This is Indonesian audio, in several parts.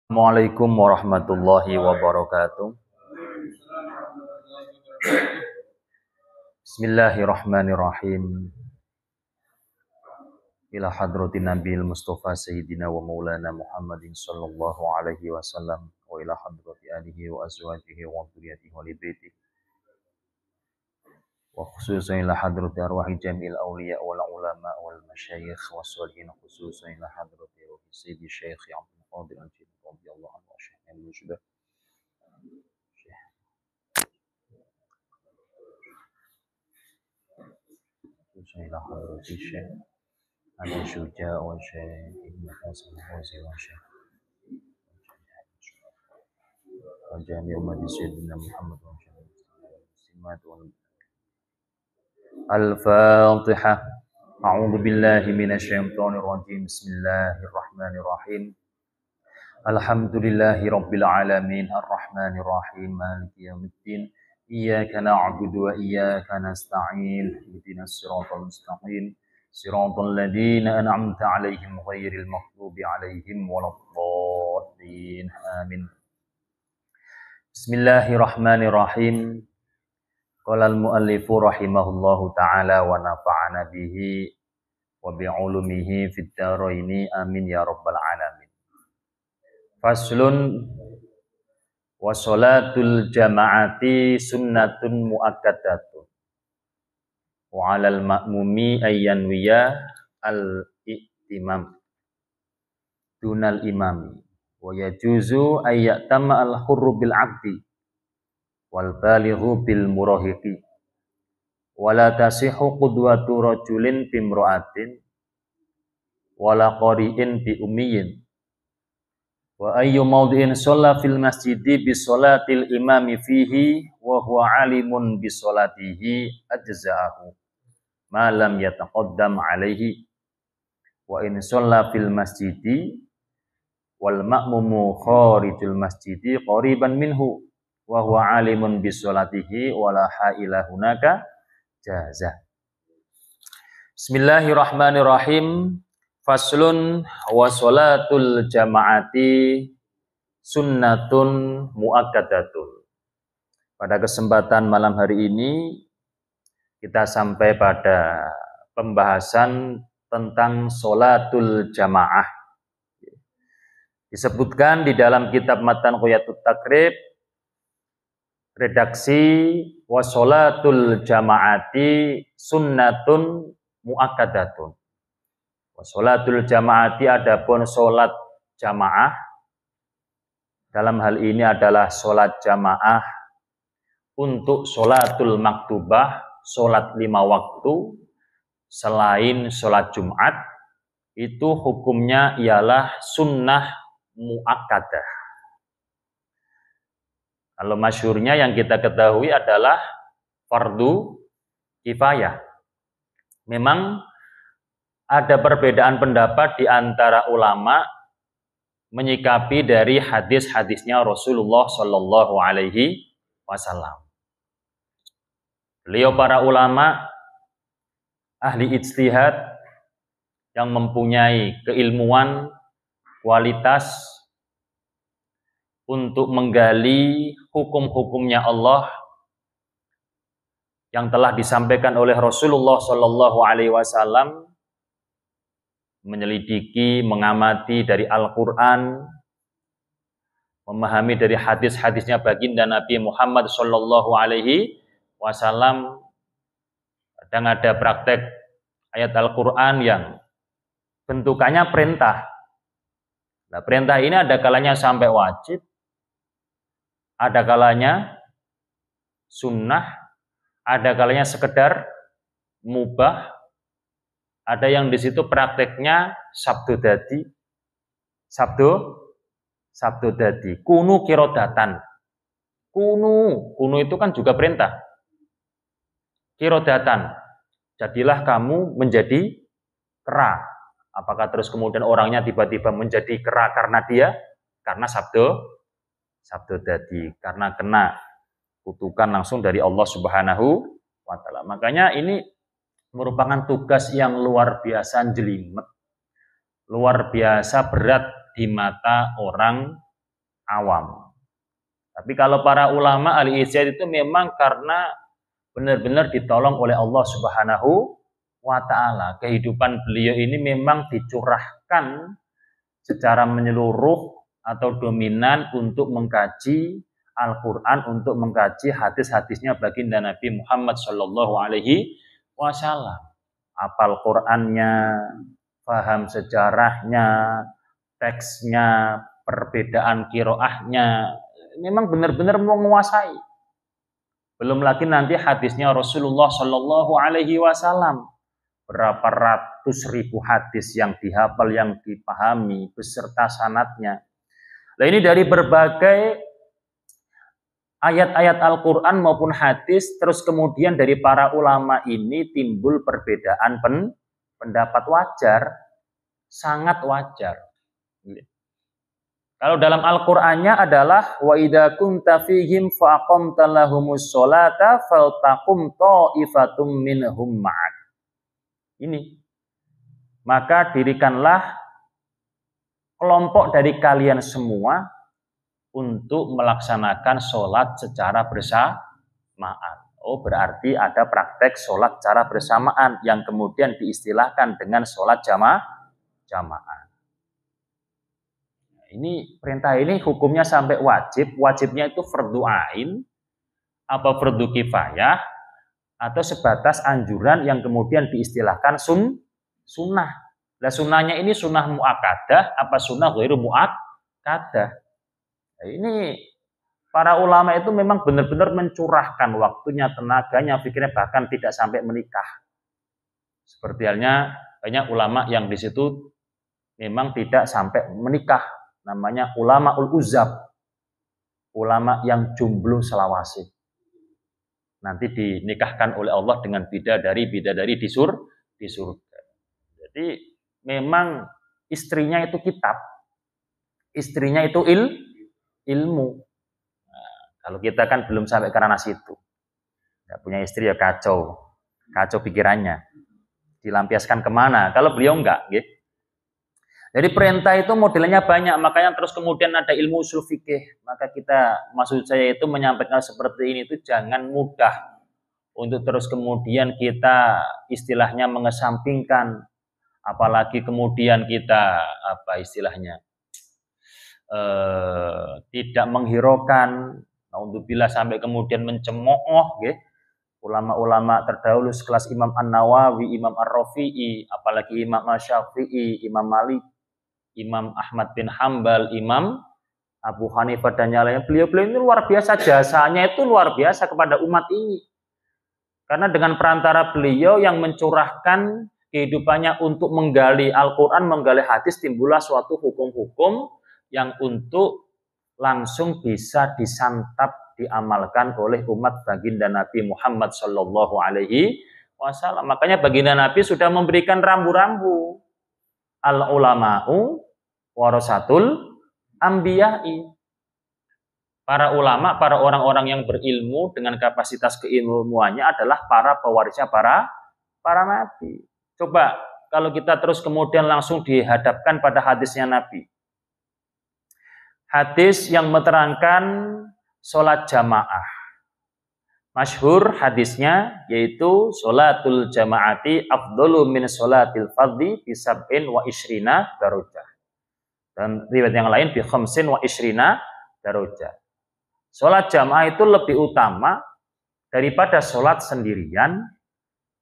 Assalamualaikum warahmatullahi wabarakatuh. Bismillahirrahmanirrahim. Ila hadratin Nabil Mustafa Sayyidina wa Maulana Muhammadin sallallahu alaihi wasallam wa ila hadrati alihi wa azwajihi wa dhurriyyatihi wa libaitihi wa khususan ila hadrati arwahi jamil awliya wal ulama wal masyayikh wa sholihin khususan ila hadrati ruhi sayyidi syekh Abdul Qadir Al-Jilani radhiyallahu anhu wa syekh إلى حضرة الشيخ أبي شجاع والشيخ ابن حسن الحوزي والشيخ وجميع أمة سيدنا محمد والمسلمات الفاتحة. أعوذ بالله من الشيطان الرجيم. بسم الله الرحمن الرحيم. الحمد لله رب العالمين الرحمن الرحيم مالك يوم الدين إياك نعبد وإياك نستعين اهدنا الصراط المستقيم صراط الذين أنعمت عليهم غير المغضوب عليهم ولا الضالين آمين. بسم الله الرحمن الرحيم. قال المؤلف رحمه الله تعالى ونفعنا به وبعلومه في الدارين آمين يا رب العالمين. Faslun wa sholatul jama'ati sunnatun muakkadatun wa 'alal ma'mumi ayyanwiya al-i'timam dunal imami wa yajuzu ayyatama al-hurru bil 'abdi wal balighu bil murahiqi wa la tasihhu qudwatu rajulin bimra'atin wala qari'in bi ummiyin wa ayyu mawdi'in shalla fil masjidi bi sholatil imami fihi wa huwa alimun bi sholatihi ajza'ahu ma lam yataqaddam alaihi wa in shalla fil masjidi wal ma'mumu kharijul masjidi qariban minhu wa huwa alimun bi sholatihi wa la ha'ila hunaka jaza. Bismillahirrahmanirrahim. Faslun wa sholatul jama'ati sunnatun muakkadatun. Pada kesempatan malam hari ini kita sampai pada pembahasan tentang sholatul jamaah. Disebutkan di dalam kitab Matan Quyatut Takrib redaksi wa sholatul jama'ati sunnatun muakkadatun. Sholatul jamaati adapun sholat jamaah dalam hal ini adalah sholat jamaah untuk sholatul maktubah, sholat 5 waktu selain sholat Jumat, itu hukumnya ialah sunnah muakkadah. Kalau masyhurnya yang kita ketahui adalah fardu kifayah. Memang ada perbedaan pendapat di antara ulama menyikapi dari hadis-hadisnya Rasulullah Shallallahu Alaihi Wasallam. Beliau para ulama ahli ijtihad yang mempunyai keilmuan, kualitas untuk menggali hukum-hukumnya Allah yang telah disampaikan oleh Rasulullah Shallallahu Alaihi Wasallam, menyelidiki, mengamati dari Al-Quran, memahami dari hadis-hadisnya baginda Nabi Muhammad Sallallahu Alaihi Wasallam. Kadang ada praktek ayat Al-Quran yang bentukannya perintah. Nah, perintah ini ada kalanya sampai wajib, ada kalanya sunnah, ada kalanya sekedar mubah. Ada yang di situ prakteknya sabdo dadi, sabdo dadi, kunu kirodatan. Kunu itu kan juga perintah. Kirodatan, jadilah kamu menjadi kera. Apakah terus kemudian orangnya tiba-tiba menjadi kera karena sabdo dadi, karena kena kutukan langsung dari Allah Subhanahu wa Ta'ala. Makanya ini merupakan tugas yang luar biasa jelimet, luar biasa berat di mata orang awam. Tapi kalau para ulama ahli ijtihad itu memang karena benar-benar ditolong oleh Allah Subhanahu wa ta'ala. Kehidupan beliau ini memang dicurahkan secara menyeluruh atau dominan untuk mengkaji Al-Quran, untuk mengkaji hadis-hadisnya baginda Nabi Muhammad Shallallahu Alaihi Wasallam. Hafal Qurannya, paham sejarahnya, teksnya, perbedaan kiroahnya, memang benar-benar menguasai. Belum lagi nanti hadisnya Rasulullah Shallallahu Alaihi Wasallam, berapa ratus ribu hadis yang dihafal, yang dipahami, beserta sanadnya. Nah ini dari berbagai ayat-ayat Al-Quran maupun hadis, terus kemudian dari para ulama ini timbul perbedaan pendapat, wajar, sangat wajar. Kalau dalam Al-Qur'annya adalah wa idza kunta fihim fa aqamta lahumus sholata faltaqum ta'ifatum minhum ma'ak. Ini. Maka dirikanlah kelompok dari kalian semua untuk melaksanakan sholat secara bersamaan. Oh, berarti ada praktek sholat secara bersamaan yang kemudian diistilahkan dengan sholat jamaah. Ini perintah ini hukumnya sampai wajib. Wajibnya itu fardhu ain, apa fardhu kifayah, atau sebatas anjuran yang kemudian diistilahkan sunnah. Nah, sunnahnya ini sunnah muakkadah apa sunnah ghairu muakkadah. Nah, ini para ulama itu memang benar-benar mencurahkan waktunya, tenaganya, pikirnya, bahkan tidak sampai menikah. Seperti halnya banyak ulama yang di situ memang tidak sampai menikah, namanya ulama ul-uzab, ulama yang jomblo selawase. Nanti dinikahkan oleh Allah dengan bidadari di surga. Jadi memang istrinya itu kitab, istrinya itu ilmu. Nah, kalau kita kan belum sampai ke ranah situ, nggak punya istri ya kacau pikirannya, dilampiaskan kemana? Kalau beliau enggak, gitu. Jadi perintah itu modelnya banyak, makanya terus kemudian ada ilmu usul fikih. Maka kita, maksud saya itu menyampaikan seperti ini itu jangan mudah untuk terus kemudian kita istilahnya mengesampingkan, apalagi kemudian kita tidak menghiraukan, naudzubillah sampai kemudian mencemooh, gitu. Ulama-ulama terdahulu sekelas Imam An-Nawawi, Imam Ar-Rafi'i, apalagi Imam Asy-Syafi'i, Imam Malik, Imam Ahmad bin Hambal, Imam Abu Hanifah dan yang lainnya. Beliau-beliau ini luar biasa, jasanya itu luar biasa kepada umat ini. Karena dengan perantara beliau yang mencurahkan kehidupannya untuk menggali Al-Quran, menggali hadis, timbullah suatu hukum-hukum yang untuk langsung bisa disantap, diamalkan oleh umat baginda Nabi Muhammad Shallallahu Alaihi Wasallam. Makanya baginda Nabi sudah memberikan rambu-rambu. Al-ulama'u warasatul anbiya'i. Para ulama, para orang-orang yang berilmu dengan kapasitas keilmuannya adalah para pewarisnya para nabi. Coba kalau kita terus kemudian langsung dihadapkan pada hadisnya Nabi. Hadis yang menerangkan sholat jamaah. Masyhur hadisnya yaitu sholatul jamaati afdalu min sholatil fardhi bi sab'in wa ishrina darajah. Dan riwayat yang lain bi khamsin wa ishrina darajah. Sholat jamaah itu lebih utama daripada sholat sendirian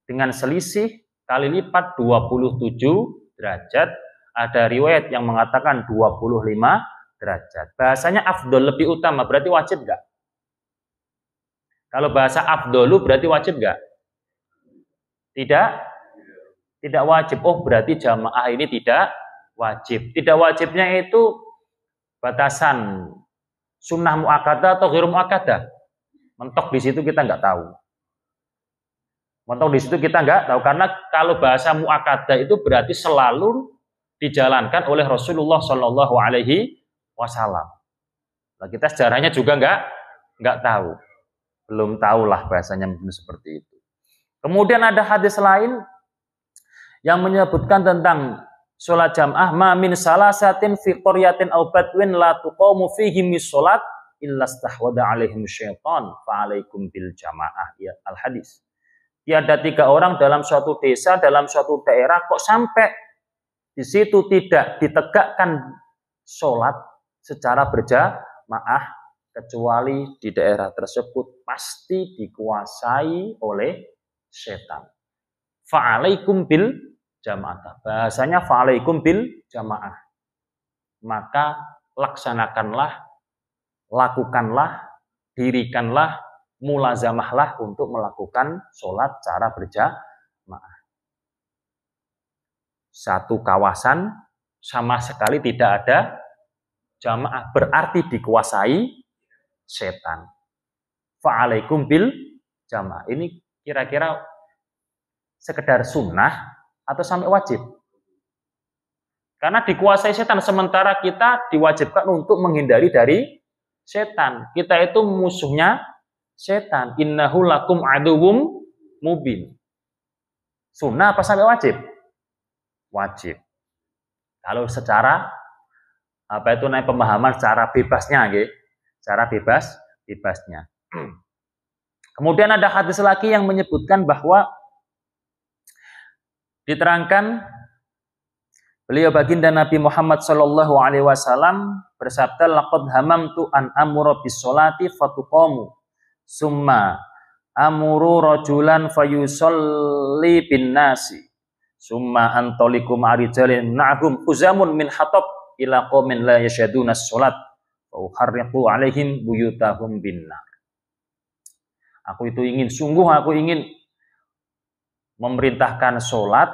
dengan selisih kali lipat 27 derajat. Ada riwayat yang mengatakan 25 derajat. Bahasanya afdol, lebih utama, berarti wajib enggak? Kalau bahasa afdolu berarti wajib enggak? Tidak wajib. Oh, berarti jamaah ini tidak wajib. Tidak wajibnya itu batasan sunnah muakkadah atau ghairu muakkadah. Mentok di situ kita enggak tahu. Karena kalau bahasa muakkadah itu berarti selalu dijalankan oleh Rasulullah Shallallahu Alaihi Wasallam. Nah, kita sejarahnya juga enggak tahu. Belum tahulah bahasanya mungkin seperti itu. Kemudian ada hadis lain yang menyebutkan tentang Sholat jamaah ma min salasatin fi qaryatin aw badwin la tuqamu fihi misolat illa stahwada alaihim syaitan fa alaikum bil jamaah. Ya, al-hadis. Tiada 3 orang dalam suatu desa, dalam suatu daerah kok sampai di situ tidak ditegakkan sholat secara berjamaah, kecuali di daerah tersebut pasti dikuasai oleh setan. Fa'alaikum bil jamaah. Bahasanya fa'alaikum bil jamaah. Maka laksanakanlah, lakukanlah, dirikanlah, mulazamahlah untuk melakukan sholat secara berjamaah. Satu kawasan sama sekali tidak ada jamaah, berarti dikuasai setan. Fa'alaikum bil jamaah. Ini kira-kira sekedar sunnah atau sampai wajib? Karena dikuasai setan, sementara kita diwajibkan untuk menghindari dari setan. Kita itu musuhnya setan. Innahu lakum aduwwum mubin. Sunnah apa sampai wajib? Wajib. Kalau secara pemahaman secara bebasnya, gitu. Secara bebasnya. Kemudian ada hadis lagi yang menyebutkan bahwa diterangkan beliau baginda Nabi Muhammad sallallahu alaihi wasallam bersabda, laqad hamamtu an amura bis sholati fatuqamu summa amuru rajulan fayusalli bin nasi summa antoliku ma'rijalin na'hum uzamun min hatab ila qaumin la yashaduna sholat wa uharriqu alaihim buyutahum binnar. Aku ingin memerintahkan sholat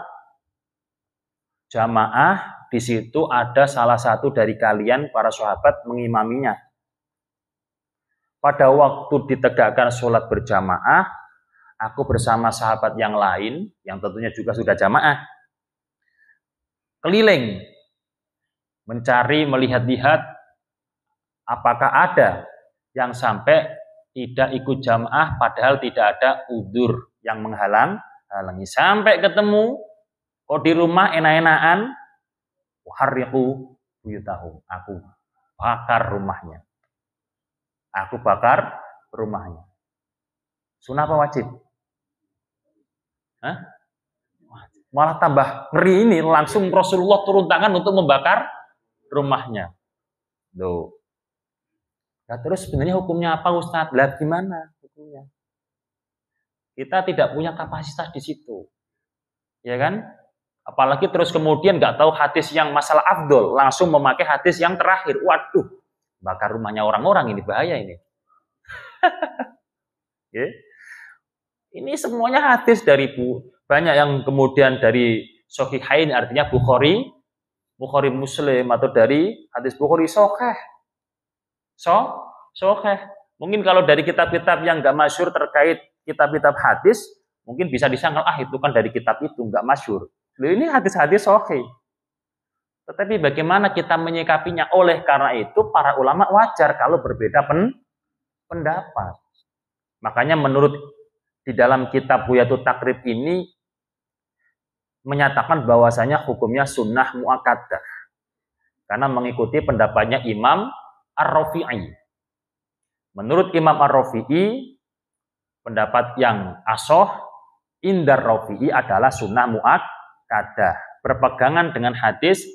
jamaah. Di situ ada salah satu dari kalian para sahabat mengimaminya. Pada waktu ditegakkan sholat berjamaah, aku bersama sahabat yang lain yang tentunya juga sudah jamaah keliling mencari, melihat-lihat apakah ada yang sampai tidak ikut jamaah padahal tidak ada udzur yang menghalangi. Sampai ketemu, kok di rumah enak-enakan, harriqu buyutahum, aku bakar rumahnya. Sunnah apa wajib? Malah tambah ngeri ini, langsung Rasulullah turun tangan untuk membakar rumahnya. Loh. Nah, terus sebenarnya hukumnya apa, Ustadz? Lah gimana hukumnya? Kita tidak punya kapasitas di situ. Ya kan? Apalagi terus kemudian nggak tahu hadis yang masalah afdol, langsung memakai hadis yang terakhir. Waduh, bakar rumahnya orang-orang, ini bahaya ini. Okay. Ini semuanya hadis dari banyak yang kemudian dari Sahihain, artinya Bukhari Muslim, atau dari hadis Bukhari Sahih. Sahih. Mungkin kalau dari kitab-kitab yang nggak masyhur terkait kitab-kitab hadis, mungkin bisa disangkal itu kan dari kitab itu nggak masyhur. Ini hadis-hadis sahih. Tetapi bagaimana kita menyikapinya? Oleh karena itu para ulama wajar kalau berbeda pendapat. Makanya menurut di dalam kitab Buyatut Takrib ini menyatakan bahwasanya hukumnya sunnah muakkadah. Karena mengikuti pendapatnya Imam Ar-Rafi'i. Menurut Imam Ar-Rafi'i, pendapat yang ashah indar Rafi'i adalah sunnah muakkadah. Berpegangan dengan hadis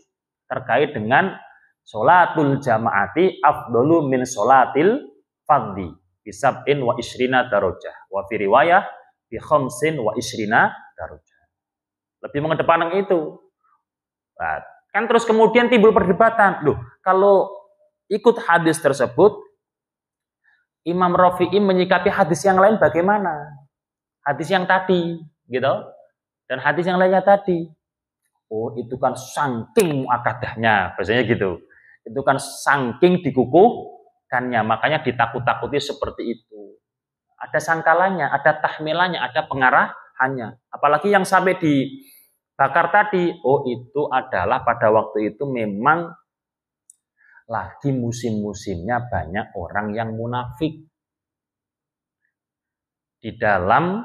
terkait dengan sholatul jamaati afdolu min sholatil fardhi bisab'in wa isrina darajah wa fi riwayah bi khamsin wa isrina darajah. Lebih mengedepankan itu. Nah, kan terus kemudian timbul perdebatan. Loh, kalau ikut hadis tersebut, Imam Rafi'i menyikapi hadis yang lain bagaimana? Hadis yang tadi, gitu. Dan hadis yang lainnya tadi. Oh, itu kan saking muakadahnya, biasanya gitu. Itu kan saking dikukuhkannya, makanya ditakut-takuti seperti itu. Ada sangkalannya, ada tahmilannya, ada pengarahannya. Apalagi yang sampai dibakar tadi, oh itu adalah pada waktu itu memang lagi musim-musimnya banyak orang yang munafik di dalam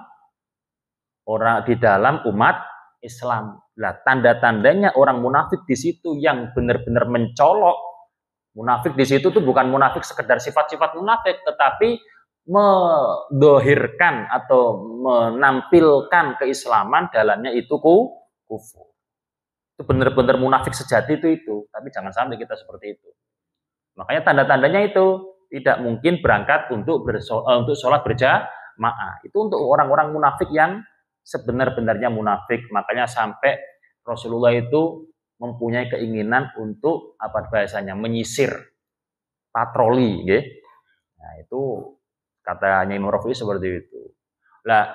umat Islam. Lah tanda-tandanya orang munafik di situ yang benar-benar mencolok. Munafik di situ tuh bukan munafik sekedar sifat-sifat munafik, tetapi mendohirkan atau menampilkan keislaman dalamnya itu kufur. Itu benar-benar munafik sejati itu. Tapi jangan sampai kita seperti itu. Makanya tanda-tandanya itu tidak mungkin berangkat untuk sholat berjamaah. Itu untuk orang-orang munafik yang sebenar-benarnya munafik. Makanya sampai Rasulullah itu mempunyai keinginan untuk apa bahasanya menyisir patroli, gitu. Nah itu katanya Imam Rafi'i seperti itu. Lah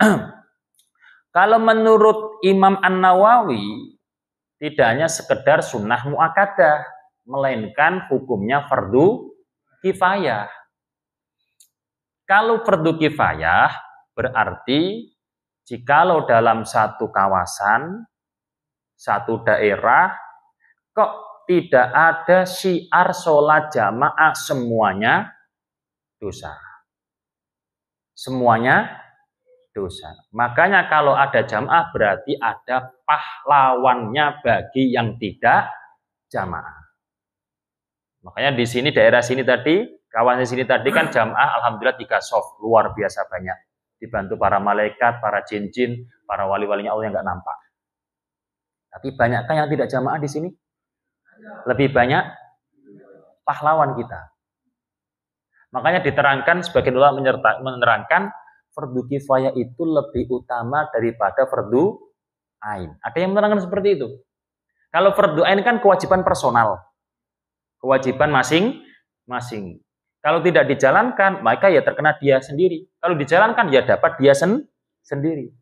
kalau menurut Imam An-Nawawi tidak hanya sekedar sunnah muakkadah, melainkan hukumnya fardu kifayah. Kalau fardu kifayah berarti jikalau dalam satu kawasan, satu daerah, kok tidak ada syiar sholat jamaah, semuanya dosa. Semuanya dosa. Makanya kalau ada jamaah berarti ada pahlawannya bagi yang tidak jamaah. Makanya di sini daerah sini tadi, kawasan sini tadi kan jamaah alhamdulillah 3 soft, luar biasa banyak. Dibantu para malaikat, para jin-jin, para wali-walinya Allah yang nggak nampak. Tapi banyakkah yang tidak jamaah di sini? Lebih banyak pahlawan kita. Makanya diterangkan sebagian ulama menerangkan fardu kifayah itu lebih utama daripada fardu ain. Ada yang menerangkan seperti itu. Kalau fardu ain kan kewajiban personal. Kewajiban masing-masing. Kalau tidak dijalankan, maka ya terkena dia sendiri. Kalau dijalankan, ya dapat dia sendiri.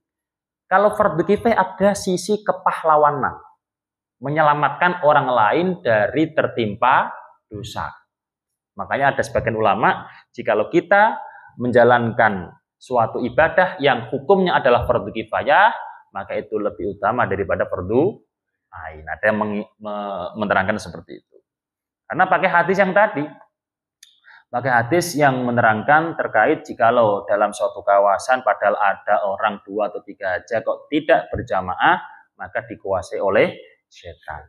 Kalau fardu kifayah ada sisi kepahlawanan. Menyelamatkan orang lain dari tertimpa dosa. Makanya ada sebagian ulama, jikalau kita menjalankan suatu ibadah yang hukumnya adalah fardu kifayah, maka itu lebih utama daripada fardu ain. Ada yang menerangkan seperti itu. Karena pakai hadis yang tadi, pakai hadis yang menerangkan terkait jikalau dalam suatu kawasan padahal ada orang 2 atau 3 aja kok tidak berjamaah, maka dikuasai oleh setan.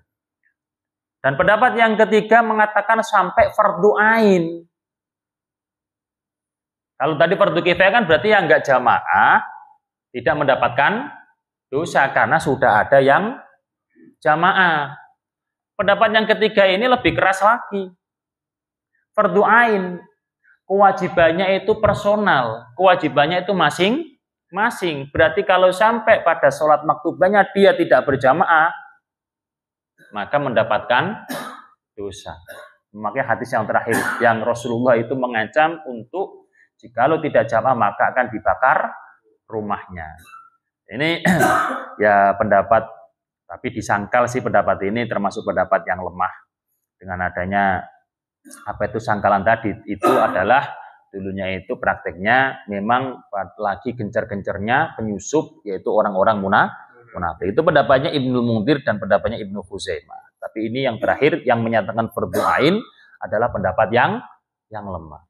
Dan pendapat yang ketiga mengatakan sampai fardu ain. Kalau tadi fardu kifayah kan berarti yang enggak jamaah tidak mendapatkan dosa karena sudah ada yang jamaah. Pendapat yang ketiga ini lebih keras lagi. Fardu ain, kewajibannya itu personal, kewajibannya itu masing-masing. Berarti kalau sampai pada sholat maktubahnya dia tidak berjamaah, maka mendapatkan dosa. Makanya hadis yang terakhir yang Rasulullah itu mengancam untuk jikalau tidak jamaah maka akan dibakar rumahnya. Ini ya pendapat, tapi disangkal sih pendapat ini termasuk pendapat yang lemah. Dengan adanya apa itu sangkalan tadi, itu adalah dulunya itu prakteknya memang lagi gencar-gencarnya penyusup, yaitu orang-orang munafik. Itu pendapatnya Ibnu Munzir dan pendapatnya Ibnu Khuzaimah. Tapi ini yang terakhir yang menyatakan fardu ain adalah pendapat yang lemah.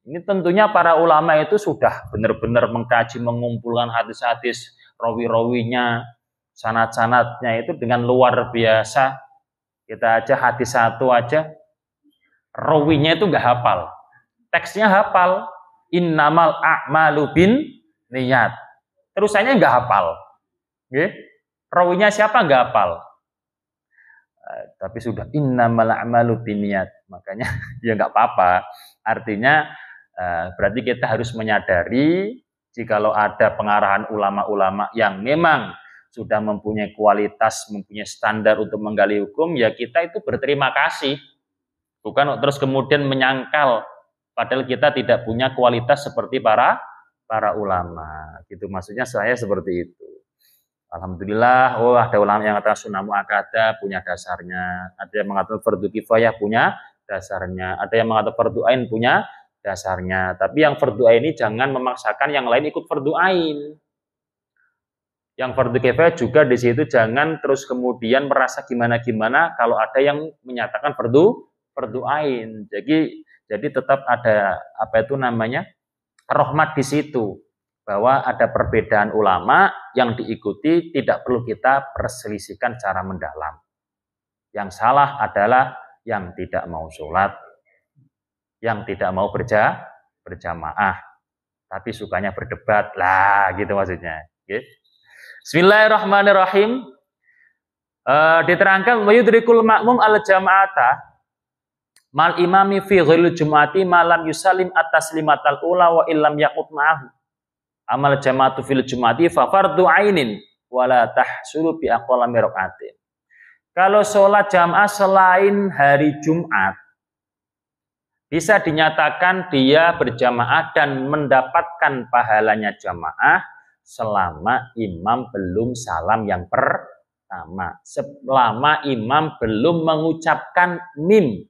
Ini tentunya para ulama itu sudah benar-benar mengkaji, mengumpulkan hadis-hadis, rawi-rawinya, sanad-sanadnya itu dengan luar biasa. Kita aja hadis satu aja, rawinya itu nggak hafal. Teksnya hafal, innamal a'malu bin niyat. Terusannya nggak hafal. Rawinya siapa nggak hafal, tapi sudah innamal a'malu binniyat, makanya ya nggak apa-apa. Artinya berarti kita harus menyadari jikalau ada pengarahan ulama-ulama yang memang sudah mempunyai kualitas, mempunyai standar untuk menggali hukum, ya kita itu berterima kasih, bukan terus kemudian menyangkal padahal kita tidak punya kualitas seperti para ulama. Gitu maksudnya saya seperti itu. Alhamdulillah, ada ulama yang mengatakan sunnah muakkadah punya dasarnya, ada yang mengatakan fardu kifayah punya dasarnya, ada yang mengatakan fardu ain punya dasarnya. Tapi yang fardu ain ini jangan memaksakan yang lain ikut fardu ain. Yang fardu kifayah juga di situ jangan terus kemudian merasa gimana-gimana kalau ada yang menyatakan fardu ain. Jadi tetap ada apa itu namanya rahmat di situ. bahwa ada perbedaan ulama yang diikuti tidak perlu kita perselisihkan secara mendalam. Yang salah adalah yang tidak mau sholat, yang tidak mau berjamaah, tapi sukanya berdebat lah, gitu maksudnya. Okay. Bismillahirrahmanirrahim. Diterangkan wa yudrikul ma'mum al jama'ata mal imami fi ghairil jum'ati malam yusalim at-taslimatal ula wa illam yaqut ma'ahu. Amal jama'atu fil jum'ati fa fardu ainin wala tahsulu bi aqalla min rak'atin. Kalau sholat jamaah selain hari Jumat bisa dinyatakan dia berjamaah dan mendapatkan pahalanya jamaah selama imam belum salam yang pertama, selama imam belum mengucapkan mim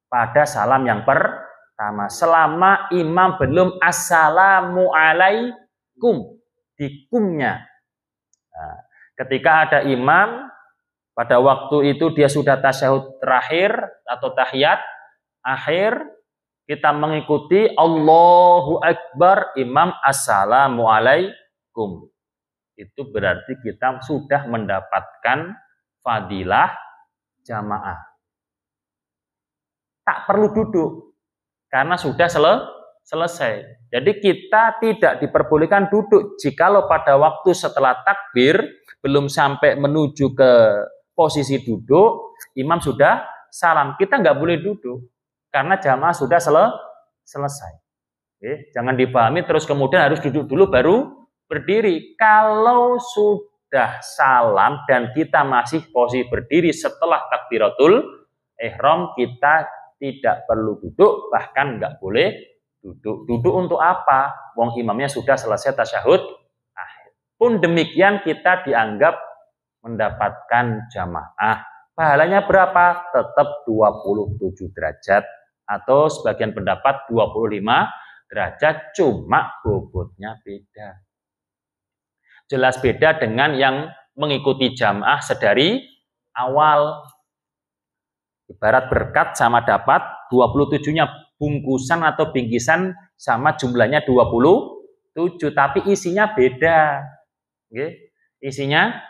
pada salam yang pertama, selama imam belum assalamualaikum di kumnya. Nah, ketika ada imam pada waktu itu dia sudah tasyahud terakhir atau tahiyat akhir, kita mengikuti Allahu Akbar, imam assalamualaikum. Itu berarti kita sudah mendapatkan fadilah jamaah. Tak perlu duduk karena sudah selesai. Jadi kita tidak diperbolehkan duduk jikalau pada waktu setelah takbir belum sampai menuju ke posisi duduk, imam sudah salam. Kita nggak boleh duduk karena jamaah sudah selesai. Oke, jangan dipahami terus kemudian harus duduk dulu baru berdiri. Kalau sudah salam dan kita masih posisi berdiri setelah takbiratul ihram, kita tidak perlu duduk, bahkan nggak boleh duduk. Duduk untuk apa? Wong imamnya sudah selesai tasyahud akhir. Pun demikian kita dianggap mendapatkan jamaah. Pahalanya berapa? Tetap 27 derajat. Atau sebagian pendapat 25 derajat, cuma bobotnya beda. Jelas beda dengan yang mengikuti jamaah sedari awal. Ibarat berkat sama dapat 27-nya, bungkusan atau bingkisan sama jumlahnya 27, tapi isinya beda. Oke? Isinya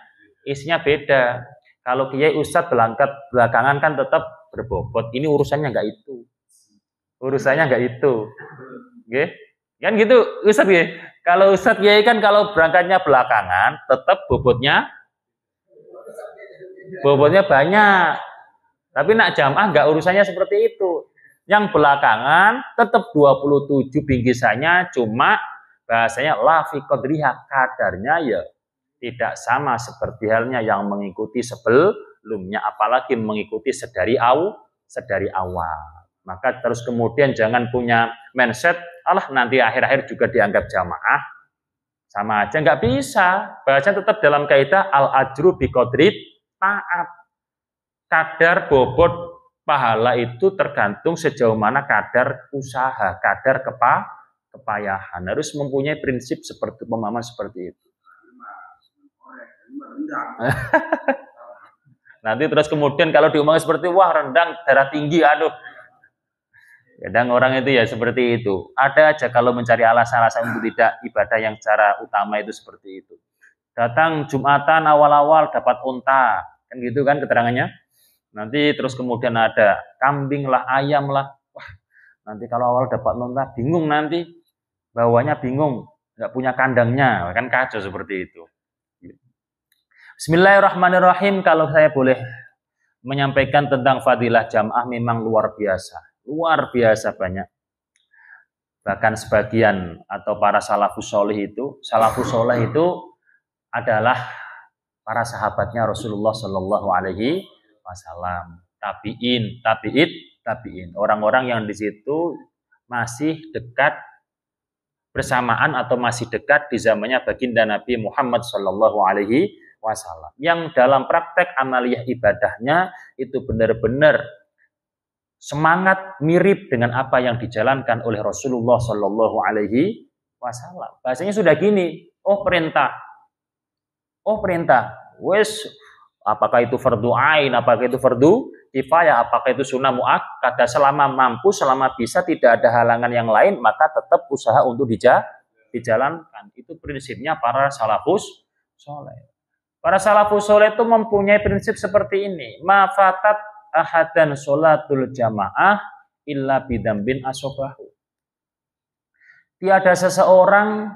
beda. Kalau kiai ustadz berangkat belakangan kan tetap berbobot. Ini urusannya nggak itu. Urusannya nggak itu. Oke? Kan gitu ustadz ya. Kalau ustadz kiai kan kalau berangkatnya belakangan tetap bobotnya banyak. Tapi nak jamaah nggak urusannya seperti itu. Yang belakangan tetap 27 bingkisannya, cuma bahasanya la fi qadriha, kadarnya ya tidak sama seperti halnya yang mengikuti sebelumnya, apalagi mengikuti sedari awal. Maka terus kemudian jangan punya mindset, alah nanti akhir-akhir juga dianggap jamaah. Sama aja, nggak bisa. Bahasanya tetap dalam kaidah al-ajru bi qadri ta'at. Kadar bobot pahala itu tergantung sejauh mana kadar usaha, kadar kepayahan. Harus mempunyai prinsip seperti pemahaman seperti itu. Nanti terus kemudian kalau diomongin seperti wah rendang darah tinggi, aduh. Kadang orang itu ya seperti itu. Ada aja kalau mencari alasan-alasan untuk tidak ibadah yang secara utama itu seperti itu. Datang Jumatan awal-awal dapat unta, kan gitu kan keterangannya. Nanti terus kemudian ada kambing lah, ayam lah. Wah, nanti kalau awal dapat unta bingung nanti. Bawahnya bingung, nggak punya kandangnya, kan kacau seperti itu. Bismillahirrahmanirrahim. Kalau saya boleh menyampaikan tentang fadilah jamaah memang luar biasa banyak. Bahkan sebagian atau para salafus soleh itu adalah para sahabatnya Rasulullah Shallallahu Alaihi Wasallam, tabiin, orang-orang yang di situ masih dekat bersamaan atau masih dekat di zamannya baginda Nabi Muhammad Shallallahu Alaihi Wasallam, yang dalam praktek amaliyah ibadahnya itu benar-benar semangat mirip dengan apa yang dijalankan oleh Rasulullah Shallallahu Alaihi Wasallam. Bahasanya sudah gini, perintah, wes. Apakah itu fardu ain, apakah itu fardu kifayah, apakah itu sunnah muakkadah, selama mampu, selama bisa, tidak ada halangan yang lain, maka tetap usaha untuk dijalankan. Itu prinsipnya para salafus soleh. Para salafus soleh itu mempunyai prinsip seperti ini. Ma fatat ahadan sholatul jamaah illa bidambin asobahu. Tiada seseorang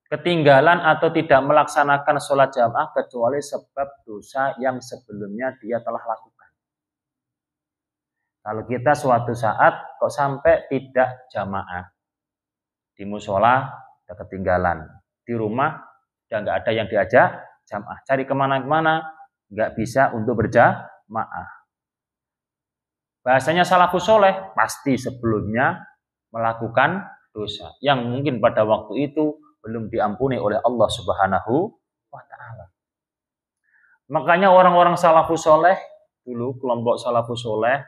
ketinggalan atau tidak melaksanakan sholat jamaah kecuali sebab dosa yang sebelumnya dia telah lakukan. Kalau kita suatu saat kok sampai tidak jamaah, di musola udah ketinggalan, di rumah udah nggak ada yang diajak jamaah, cari kemana-mana nggak bisa untuk berjamaah. Bahasanya salafus soleh pasti sebelumnya melakukan dosa yang mungkin pada waktu itu belum diampuni oleh Allah Subhanahu wa ta'ala. Makanya orang-orang salafus soleh dulu, kelompok salafus soleh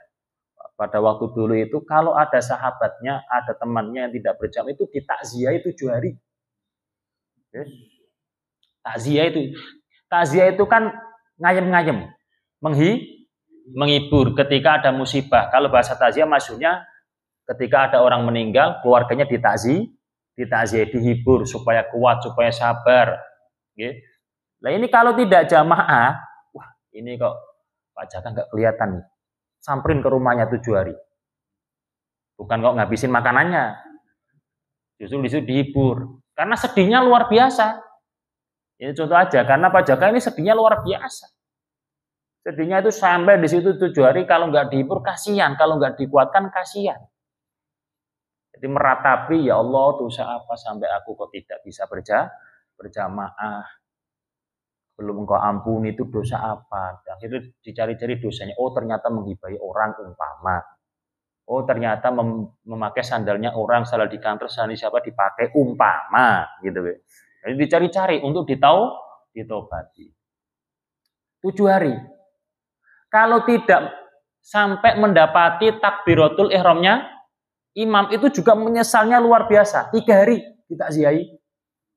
pada waktu dulu itu, kalau ada sahabatnya, ada temannya yang tidak berjamaah itu ditakziah 7 hari. Takziah itu kan ngayem-ngayem, menghibur ketika ada musibah. Kalau bahasa takziah maksudnya ketika ada orang meninggal, keluarganya ditakziah, dihibur supaya kuat, supaya sabar. Nah ini kalau tidak jamaah, wah ini kok Pak Jaka nggak kelihatan nih. Samperin ke rumahnya 7 hari. Bukan kok ngabisin makanannya. Justru dihibur. Karena sedihnya luar biasa. Ini contoh aja, karena Pak Jaka ini sedihnya luar biasa. Sedihnya itu sampai di situ 7 hari, kalau nggak dihibur kasihan, kalau nggak dikuatkan kasihan. Jadi meratapi, ya Allah dosa apa sampai aku kok tidak bisa berjamaah. Belum engkau ampuni itu dosa apa. Akhirnya dicari-cari dosanya. Oh ternyata menggibahi orang umpama. Oh ternyata memakai sandalnya orang, salah di kantor, salah siapa dipakai umpama. Gitu. Jadi dicari-cari untuk ditobati. 7 hari. Kalau tidak sampai mendapati takbiratul ihramnya, imam itu juga menyesalnya luar biasa. 3 hari ditakziahi.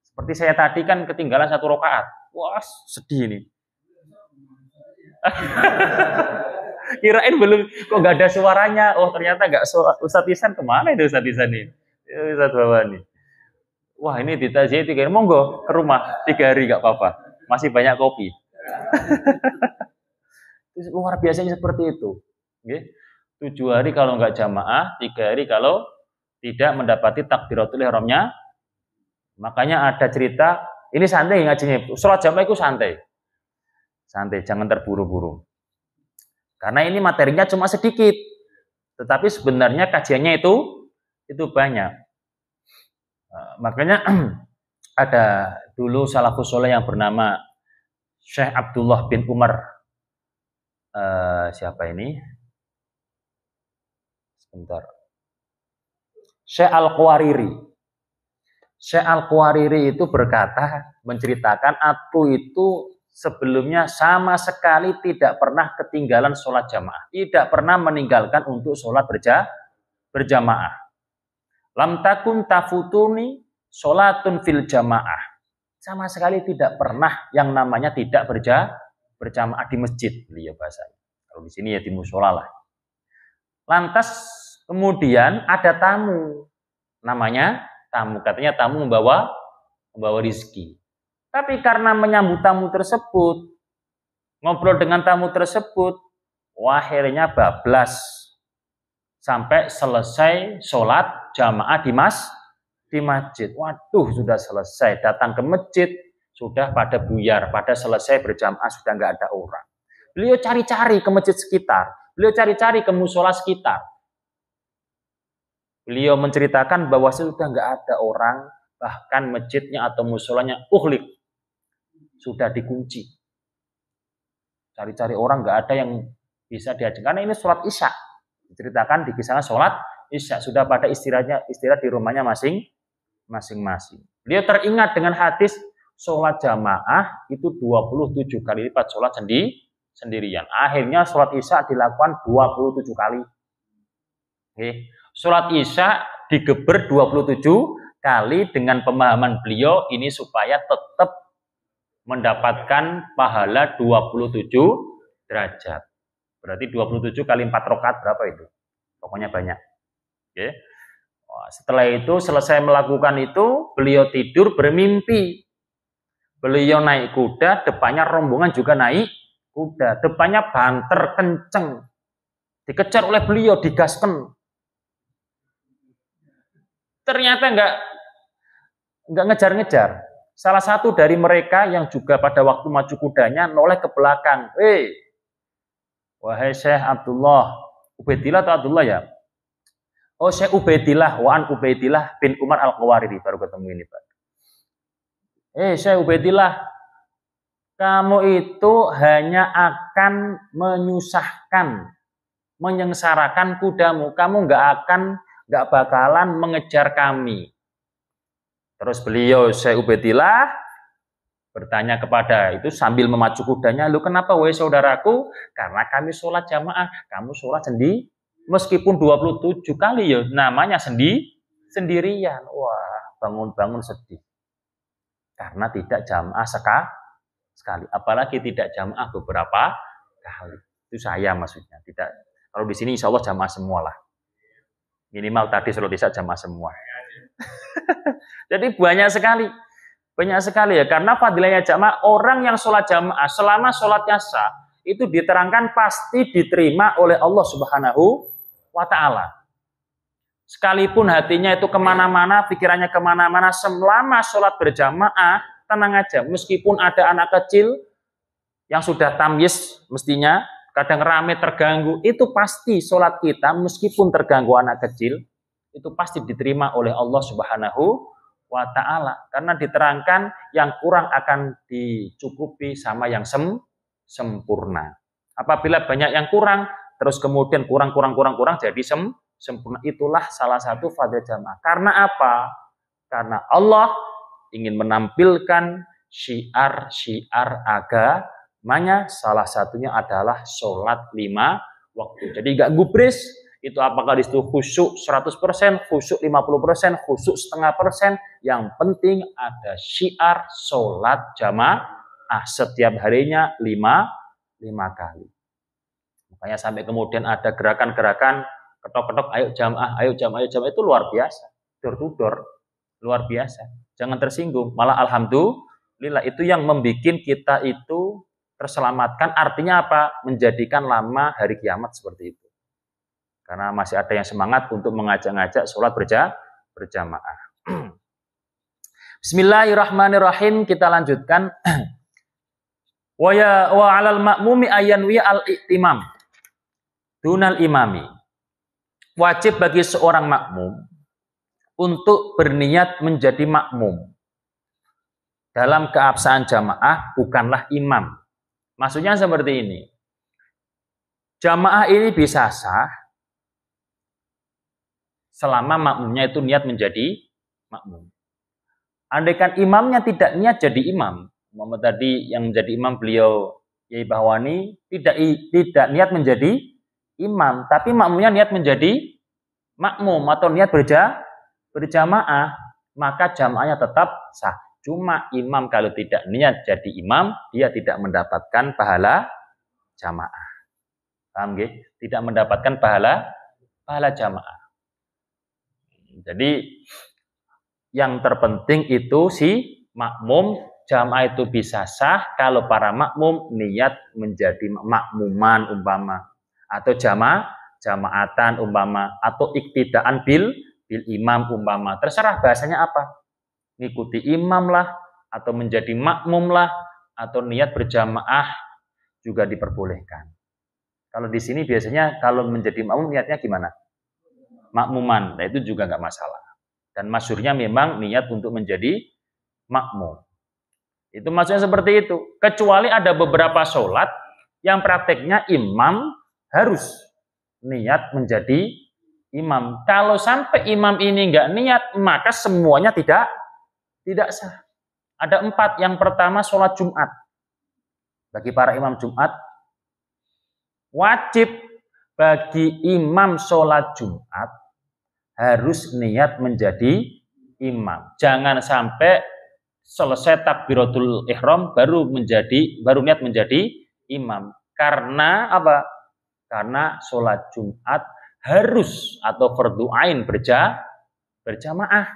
Seperti saya tadi kan ketinggalan 1 rakaat. Wah, sedih ini. Kirain belum, kok gak ada suaranya. Oh, ternyata gak suara. Ustadz Ihsan kemana itu Ustadz Ihsan ini? Ustadz Bawa nih. Wah, ini ditakziahi 3 hari. Monggo ke rumah 3 hari gak apa-apa. Masih banyak kopi. Luar biasanya seperti itu. 7 hari kalau nggak jamaah, 3 hari kalau tidak mendapati takbiratul ihramnya. Makanya ada cerita, ini santai ngajinya. Sholat jamaah itu santai. Santai, jangan terburu-buru. Karena ini materinya cuma sedikit. Tetapi sebenarnya kajiannya itu banyak. Makanya ada dulu salafus soleh yang bernama Syekh Abdullah bin Umar. Siapa ini? Sebentar. Syekh Al-Qawariri. Syekh Al-Qawariri itu berkata, menceritakan aku itu sebelumnya sama sekali tidak pernah ketinggalan sholat jamaah. Tidak pernah meninggalkan untuk sholat berjamaah. Lam takun tafutuni sholatun fil jamaah. Sama sekali tidak pernah yang namanya tidak berjamaah di masjid, beliau bahasanya. Kalau di sini ya di musola lah. Lantas kemudian ada tamu, namanya tamu, katanya tamu membawa rezeki. Tapi karena menyambut tamu tersebut, ngobrol dengan tamu tersebut, akhirnya bablas sampai selesai sholat jamaah di masjid. Waduh, sudah selesai, datang ke masjid, sudah pada buyar, pada selesai berjamaah, sudah nggak ada orang. Beliau cari-cari ke masjid sekitar, beliau cari-cari ke musola sekitar. Beliau menceritakan bahwa sudah nggak ada orang, bahkan masjidnya atau musolanya uhlik, sudah dikunci. Cari-cari orang nggak ada yang bisa diajak, karena ini sholat isya. Diceritakan di kisahnya sholat isya, sudah pada istirahat di rumahnya masing-masing. Beliau teringat dengan hadis sholat jamaah itu 27 kali lipat sholat sendirian. Akhirnya sholat isya dilakukan 27 kali. Sholat isya digeber 27 kali dengan pemahaman beliau ini supaya tetap mendapatkan pahala 27 derajat. Berarti 27 kali 4 rakaat berapa itu? Pokoknya banyak. Setelah itu selesai melakukan itu, beliau tidur bermimpi. Beliau naik kuda, depannya rombongan juga naik kuda. Depannya banter kenceng. Dikejar oleh beliau, digasken. Ternyata enggak ngejar-ngejar. Salah satu dari mereka yang juga pada waktu maju kudanya noleh ke belakang. Wahai Syekh Abdullah, Ubaidillah atau Abdullah ya? Oh, Syekh Ubaidillah, Wa'an Ubaidillah bin Umar Al-Qawariri, baru ketemu ini, Pak. Syekh Ubaidillah, kamu itu hanya akan menyusahkan, menyengsarakan kudamu. Kamu nggak bakalan mengejar kami. Terus beliau, Syekh Ubaidillah, bertanya kepada itu sambil memacu kudanya, lu kenapa wahai saudaraku? Karena kami sholat jamaah, kamu sholat sendiri. Meskipun 27 kali ya, namanya sendirian. Wah, bangun-bangun sedih. Karena tidak jamaah sekali. Apalagi tidak jamaah beberapa kali. Itu saya maksudnya. Tidak. Kalau di sini insya Allah jamaah semua lah. Minimal tadi sholat isya jamaah semua. Jadi banyak sekali. Banyak sekali ya. Karena fadilahnya jamaah, orang yang sholat jamaah selama sholatnya sah, itu diterangkan pasti diterima oleh Allah Subhanahu wa ta'ala. Sekalipun hatinya itu kemana-mana, pikirannya kemana-mana, selama sholat berjamaah, tenang aja. Meskipun ada anak kecil yang sudah tamyiz, mestinya kadang rame terganggu, itu pasti sholat kita, meskipun terganggu anak kecil, itu pasti diterima oleh Allah Subhanahu wa ta'ala. Karena diterangkan yang kurang akan dicukupi sama yang sempurna. Apabila banyak yang kurang, terus kemudian kurang jadi sempurna. Itulah salah satu fadilah jamaah. Karena apa? Karena Allah ingin menampilkan syiar agamanya. Salah satunya adalah sholat 5 waktu. Jadi gak gubris. Itu apakah di situ khusyuk 100%, khusyuk 50%, khusyuk 0,5%. Yang penting ada syiar sholat jamaah setiap harinya 5 kali. Makanya sampai kemudian ada gerakan-gerakan ketok-ketok, ayo jamaah, itu luar biasa. Door to door, luar biasa. Jangan tersinggung. Malah alhamdulillah itu yang membuat kita itu terselamatkan. Artinya apa? Menjadikan lama hari kiamat seperti itu. Karena masih ada yang semangat untuk mengajak-ngajak sholat berjamaah. Bismillahirrahmanirrahim. Kita lanjutkan. Wa 'alal ma'mumi ayanwi al-i'timam dunal imami. Wajib bagi seorang makmum untuk berniat menjadi makmum dalam keabsahan jamaah, bukanlah imam. Maksudnya seperti ini. Jamaah ini bisa sah selama makmumnya itu niat menjadi makmum. Andaikan imamnya tidak niat jadi imam, Muhammad tadi yang menjadi imam beliau Yai Bahwani tidak niat menjadi imam, tapi makmumnya niat menjadi makmum atau niat berjamaah, maka jamaahnya tetap sah. Cuma imam kalau tidak niat jadi imam, dia tidak mendapatkan pahala jamaah. Paham nggih? Tidak mendapatkan pahala jamaah. Jadi yang terpenting itu si makmum, jamaah itu bisa sah kalau para makmum niat menjadi makmuman umpama, atau jamaatan umpama, atau iktidaan bil imam umpama. Terserah bahasanya apa. Ngikuti imam lah, atau menjadi makmum lah, atau niat berjamaah juga diperbolehkan. Kalau di sini biasanya kalau menjadi makmum niatnya gimana? Makmuman. Nah, itu juga nggak masalah. Dan masyhurnya memang niat untuk menjadi makmum. Itu maksudnya seperti itu. Kecuali ada beberapa sholat yang prakteknya imam harus niat menjadi imam. Kalau sampai imam ini nggak niat, maka semuanya tidak sah. Ada 4. Yang pertama sholat Jumat. Bagi para imam Jumat, wajib bagi imam sholat Jumat harus niat menjadi imam. Jangan sampai selesai takbiratul ihram baru niat menjadi imam. Karena apa? Karena sholat Jumat harus atau fardhu ain berjamaah.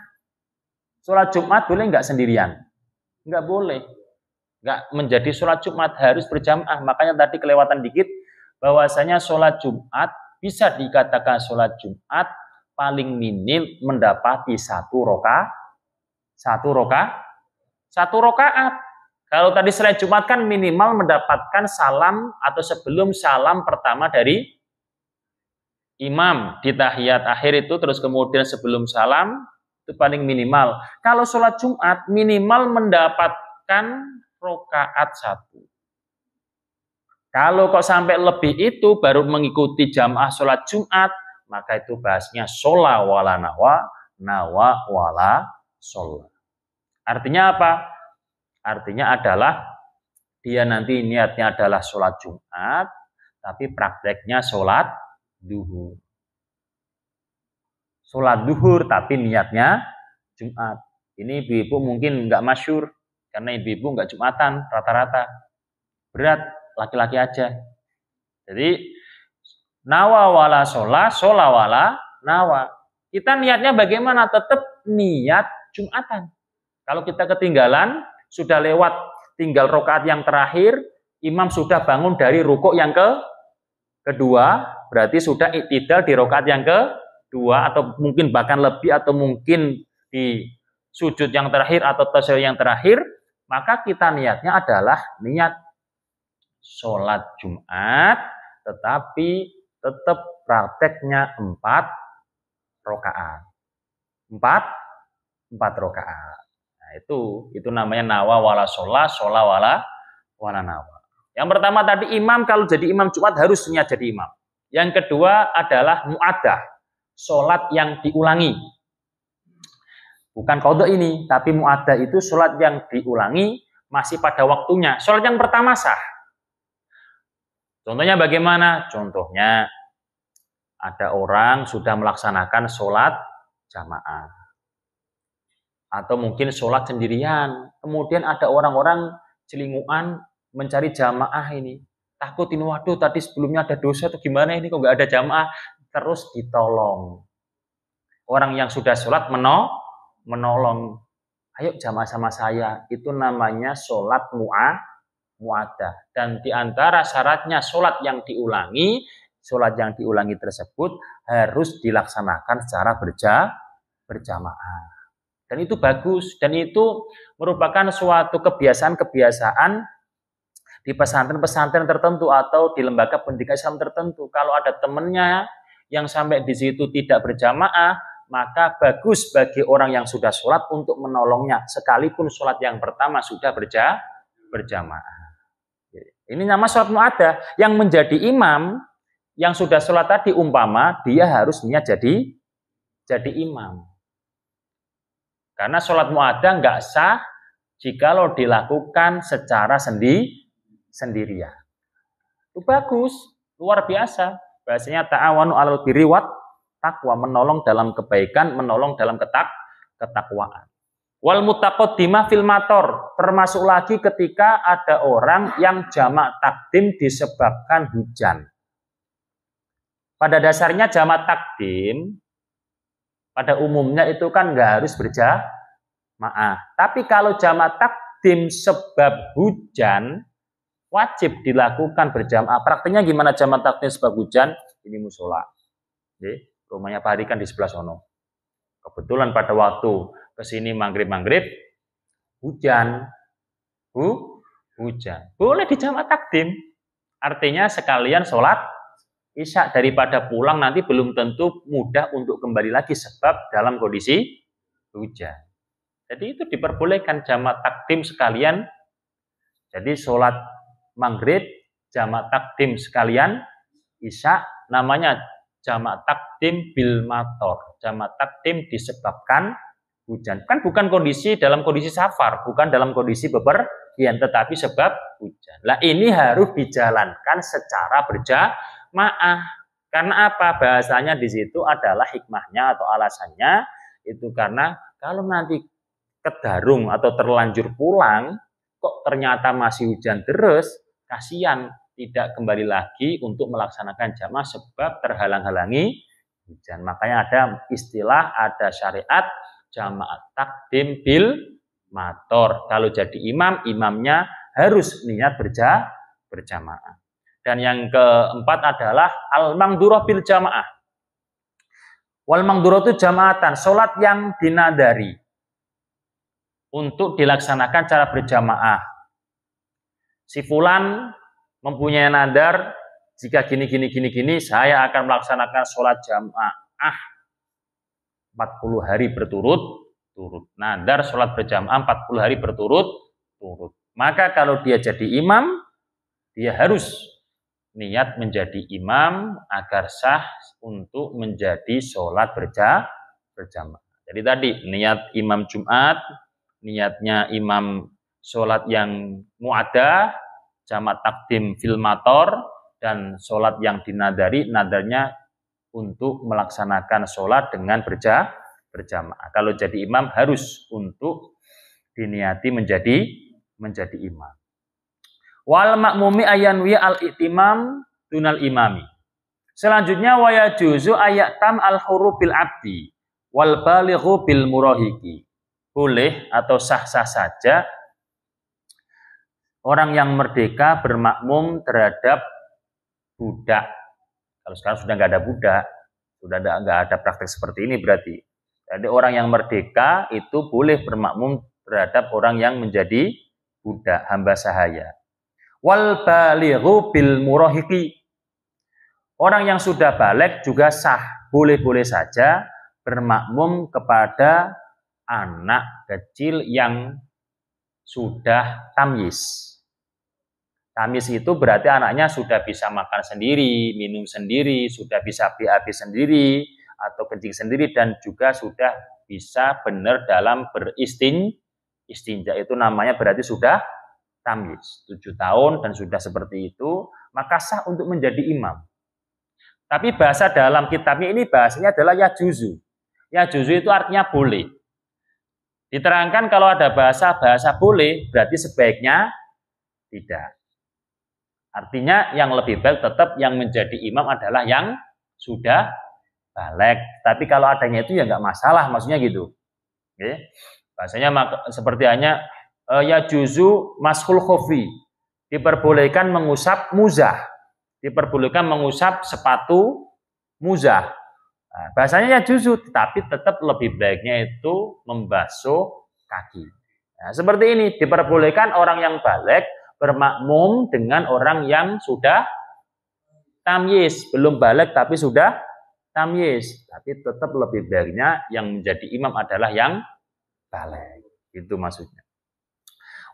Sholat Jumat boleh nggak sendirian? Nggak boleh. Nggak menjadi sholat Jumat, harus berjamaah. Makanya tadi kelewatan dikit, bahwasanya sholat Jumat bisa dikatakan sholat Jumat paling minim mendapati satu rakaat. Kalau tadi sholat Jumat kan minimal mendapatkan salam atau sebelum salam pertama dari imam di tahiyat akhir itu, terus kemudian sebelum salam, itu paling minimal. Kalau sholat Jumat minimal mendapatkan rakaat 1. Kalau kok sampai lebih itu baru mengikuti jamaah sholat Jumat, maka itu bahasnya sholat wala nawa, nawa wala sholat. Artinya apa? Artinya adalah dia nanti niatnya adalah sholat Jumat, tapi prakteknya sholat duhur. Sholat duhur tapi niatnya Jumat. Ini ibu-ibu mungkin nggak masyhur karena ibu-ibu nggak Jumatan rata-rata. Berat laki-laki aja. Jadi nawa wala sholat, sholat wala nawa. Kita niatnya bagaimana? Tetap niat Jumatan. Kalau kita ketinggalan, sudah lewat tinggal rakaat yang terakhir, imam sudah bangun dari rukuk yang kedua, berarti sudah iktidal di rakaat yang kedua, atau mungkin bahkan lebih, atau mungkin di sujud yang terakhir atau tasyahud yang terakhir, maka kita niatnya adalah niat sholat Jumat, tetapi tetap prakteknya 4 rakaat. 4 rakaat. Nah, itu namanya nawa wala sholat, sholat wala nawa. Yang pertama tadi imam, kalau jadi imam Jumat harus niat jadi imam. Yang kedua adalah mu'adah, sholat yang diulangi. Bukan qadha ini, tapi mu'adah itu sholat yang diulangi masih pada waktunya. Sholat yang pertama sah. Contohnya bagaimana? Contohnya ada orang sudah melaksanakan sholat jamaah. Atau mungkin sholat sendirian. Kemudian ada orang-orang celinguan mencari jamaah ini. Takut ini, waduh tadi sebelumnya ada dosa atau gimana ini kok nggak ada jamaah. Terus ditolong. Orang yang sudah sholat menolong. Ayo jamaah sama saya. Itu namanya sholat mu'adah. Dan diantara syaratnya sholat yang diulangi tersebut harus dilaksanakan secara berjamaah. Dan itu bagus, dan itu merupakan suatu kebiasaan di pesantren-pesantren tertentu atau di lembaga pendidikan Islam tertentu. Kalau ada temannya yang sampai di situ tidak berjamaah, maka bagus bagi orang yang sudah sholat untuk menolongnya, sekalipun sholat yang pertama sudah berjamaah. Ini nama sholat mu'adah. Yang menjadi imam, yang sudah sholat tadi umpama, dia harus niat jadi imam. Karena sholat mu'adah nggak sah jikalau dilakukan secara sendirian. Itu bagus, luar biasa. Bahasanya ta'awanu 'alal birri wat taqwa, menolong dalam kebaikan, menolong dalam ketakwaan. Wal mutaqaddimah fil mator, termasuk lagi ketika ada orang yang jamak takdim disebabkan hujan. Pada dasarnya jamak takdim pada umumnya itu kan nggak harus berjamaah. Tapi kalau jamak takdim sebab hujan, wajib dilakukan berjamaah. Praktiknya gimana jamak takdim sebab hujan? Ini musola. Rumahnya Pak Hari kan di sebelah sono. Kebetulan pada waktu kesini maghrib hujan. Boleh dijamak takdim. Artinya sekalian sholat Isya, daripada pulang nanti belum tentu mudah untuk kembali lagi sebab dalam kondisi hujan. Jadi itu diperbolehkan jamak takdim sekalian. Jadi sholat maghrib jamak takdim sekalian Isya, namanya jamak takdim bil mator. Jamak takdim disebabkan hujan. Kan bukan dalam kondisi safar, bukan dalam kondisi bepergian, tetapi sebab hujan. Lah ini harus dijalankan secara berjamaah. Karena apa? Bahasanya di situ adalah hikmahnya atau alasannya itu karena kalau nanti kedarung atau terlanjur pulang kok ternyata masih hujan terus, kasihan tidak kembali lagi untuk melaksanakan jamaah sebab terhalang-halangi hujan. Makanya ada istilah, ada syariat jamaah takdim bil mator. Kalau jadi imam, imamnya harus niat berjamaah. Dan yang keempat adalah al-mangdurah bil jamaah. Wal mangdurah itu jamaatan, sholat yang dinadari untuk dilaksanakan cara berjamaah. Si fulan mempunyai nadar, jika gini, saya akan melaksanakan sholat jamaah 40 hari berturut-turut. Nadar sholat berjamaah 40 hari berturut-turut. Maka kalau dia jadi imam, dia harus niat menjadi imam agar sah untuk menjadi sholat berjamaah. Jadi tadi niat imam Jumat, niatnya imam sholat yang mu'adah, jamak takdim fil mator, dan sholat yang dinadari, nadarnya untuk melaksanakan sholat dengan berjamaah. Kalau jadi imam harus untuk diniati menjadi imam. Wal makmumi ayanwi al-i'timam dunal imami. Selanjutnya wa yajuzu ayatam al-hurubil abdi wal balighu bil murahiki. Boleh atau sah-sah saja orang yang merdeka bermakmum terhadap budak. Kalau sekarang sudah nggak ada budak, sudah nggak ada praktek seperti ini berarti. Jadi orang yang merdeka itu boleh bermakmum terhadap orang yang menjadi budak, hamba sahaya. Wal balighu bil murahiki. Orang yang sudah balik juga sah, boleh-boleh saja bermakmum kepada anak kecil yang sudah tamyiz. Tamyiz itu berarti anaknya sudah bisa makan sendiri, minum sendiri, sudah bisa BAB sendiri atau kencing sendiri, dan juga sudah bisa benar dalam beristinja. Itu namanya berarti sudah tamyiz, 7 tahun dan sudah seperti itu, maka sah untuk menjadi imam. Tapi bahasa dalam kitabnya ini bahasanya adalah yajuzu. Yajuzu itu artinya boleh. Diterangkan kalau ada bahasa boleh, berarti sebaiknya tidak. Artinya yang lebih baik tetap yang menjadi imam adalah yang sudah balik. Tapi kalau adanya itu ya nggak masalah, maksudnya gitu. Oke. Bahasanya seperti hanya yajuzu mashul khofi, diperbolehkan mengusap muzah, diperbolehkan mengusap sepatu muzah. Nah, bahasanya yajuzu, tapi tetap lebih baiknya itu membasuh kaki. Nah, seperti ini, diperbolehkan orang yang balik bermakmum dengan orang yang sudah tamyiz, belum balik tapi sudah tamyiz, tapi tetap lebih baiknya yang menjadi imam adalah yang balik. Itu maksudnya.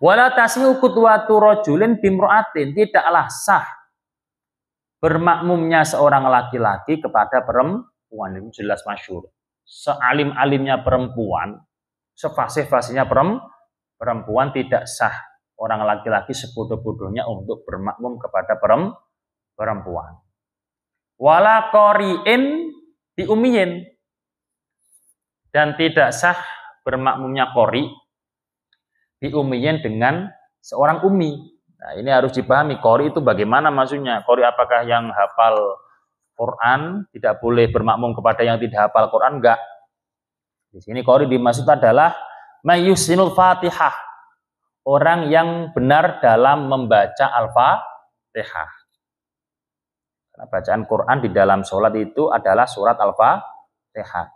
Wala tasyihu qudwatu rajulin bimra'atin, tidaklah sah bermakmumnya seorang laki-laki kepada perempuan. Itu jelas masyhur. Sealim-alimnya perempuan, sefasih-fasihnya perempuan, tidak sah orang laki-laki sebodoh-bodohnya untuk bermakmum kepada perempuan. Wala qori'in bi ummiyin, dan tidak sah bermakmumnya qori bi ummiyin dengan seorang ummi. Nah, ini harus dipahami, qori itu bagaimana maksudnya? Qori apakah yang hafal Quran tidak boleh bermakmum kepada yang tidak hafal Quran? Enggak. Di sini qori dimaksud adalah mayyusinul Fatihah, orang yang benar dalam membaca Al-Fatihah. Karena bacaan Quran di dalam sholat itu adalah surat Al-Fatihah.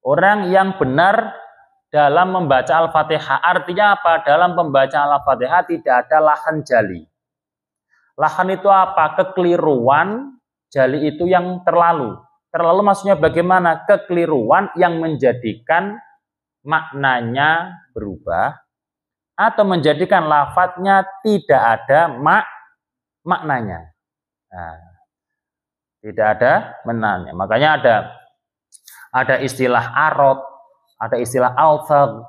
Orang yang benar dalam membaca Al-Fatihah, artinya apa? Dalam pembacaan Al-Fatihah tidak ada lahan jali. Lahan itu apa? Kekeliruan, jali itu yang terlalu. Terlalu maksudnya bagaimana? Kekeliruan yang menjadikan maknanya berubah atau menjadikan lafadznya tidak ada maknanya. Nah, tidak ada maknanya. Makanya ada istilah arot, ada istilah alfag,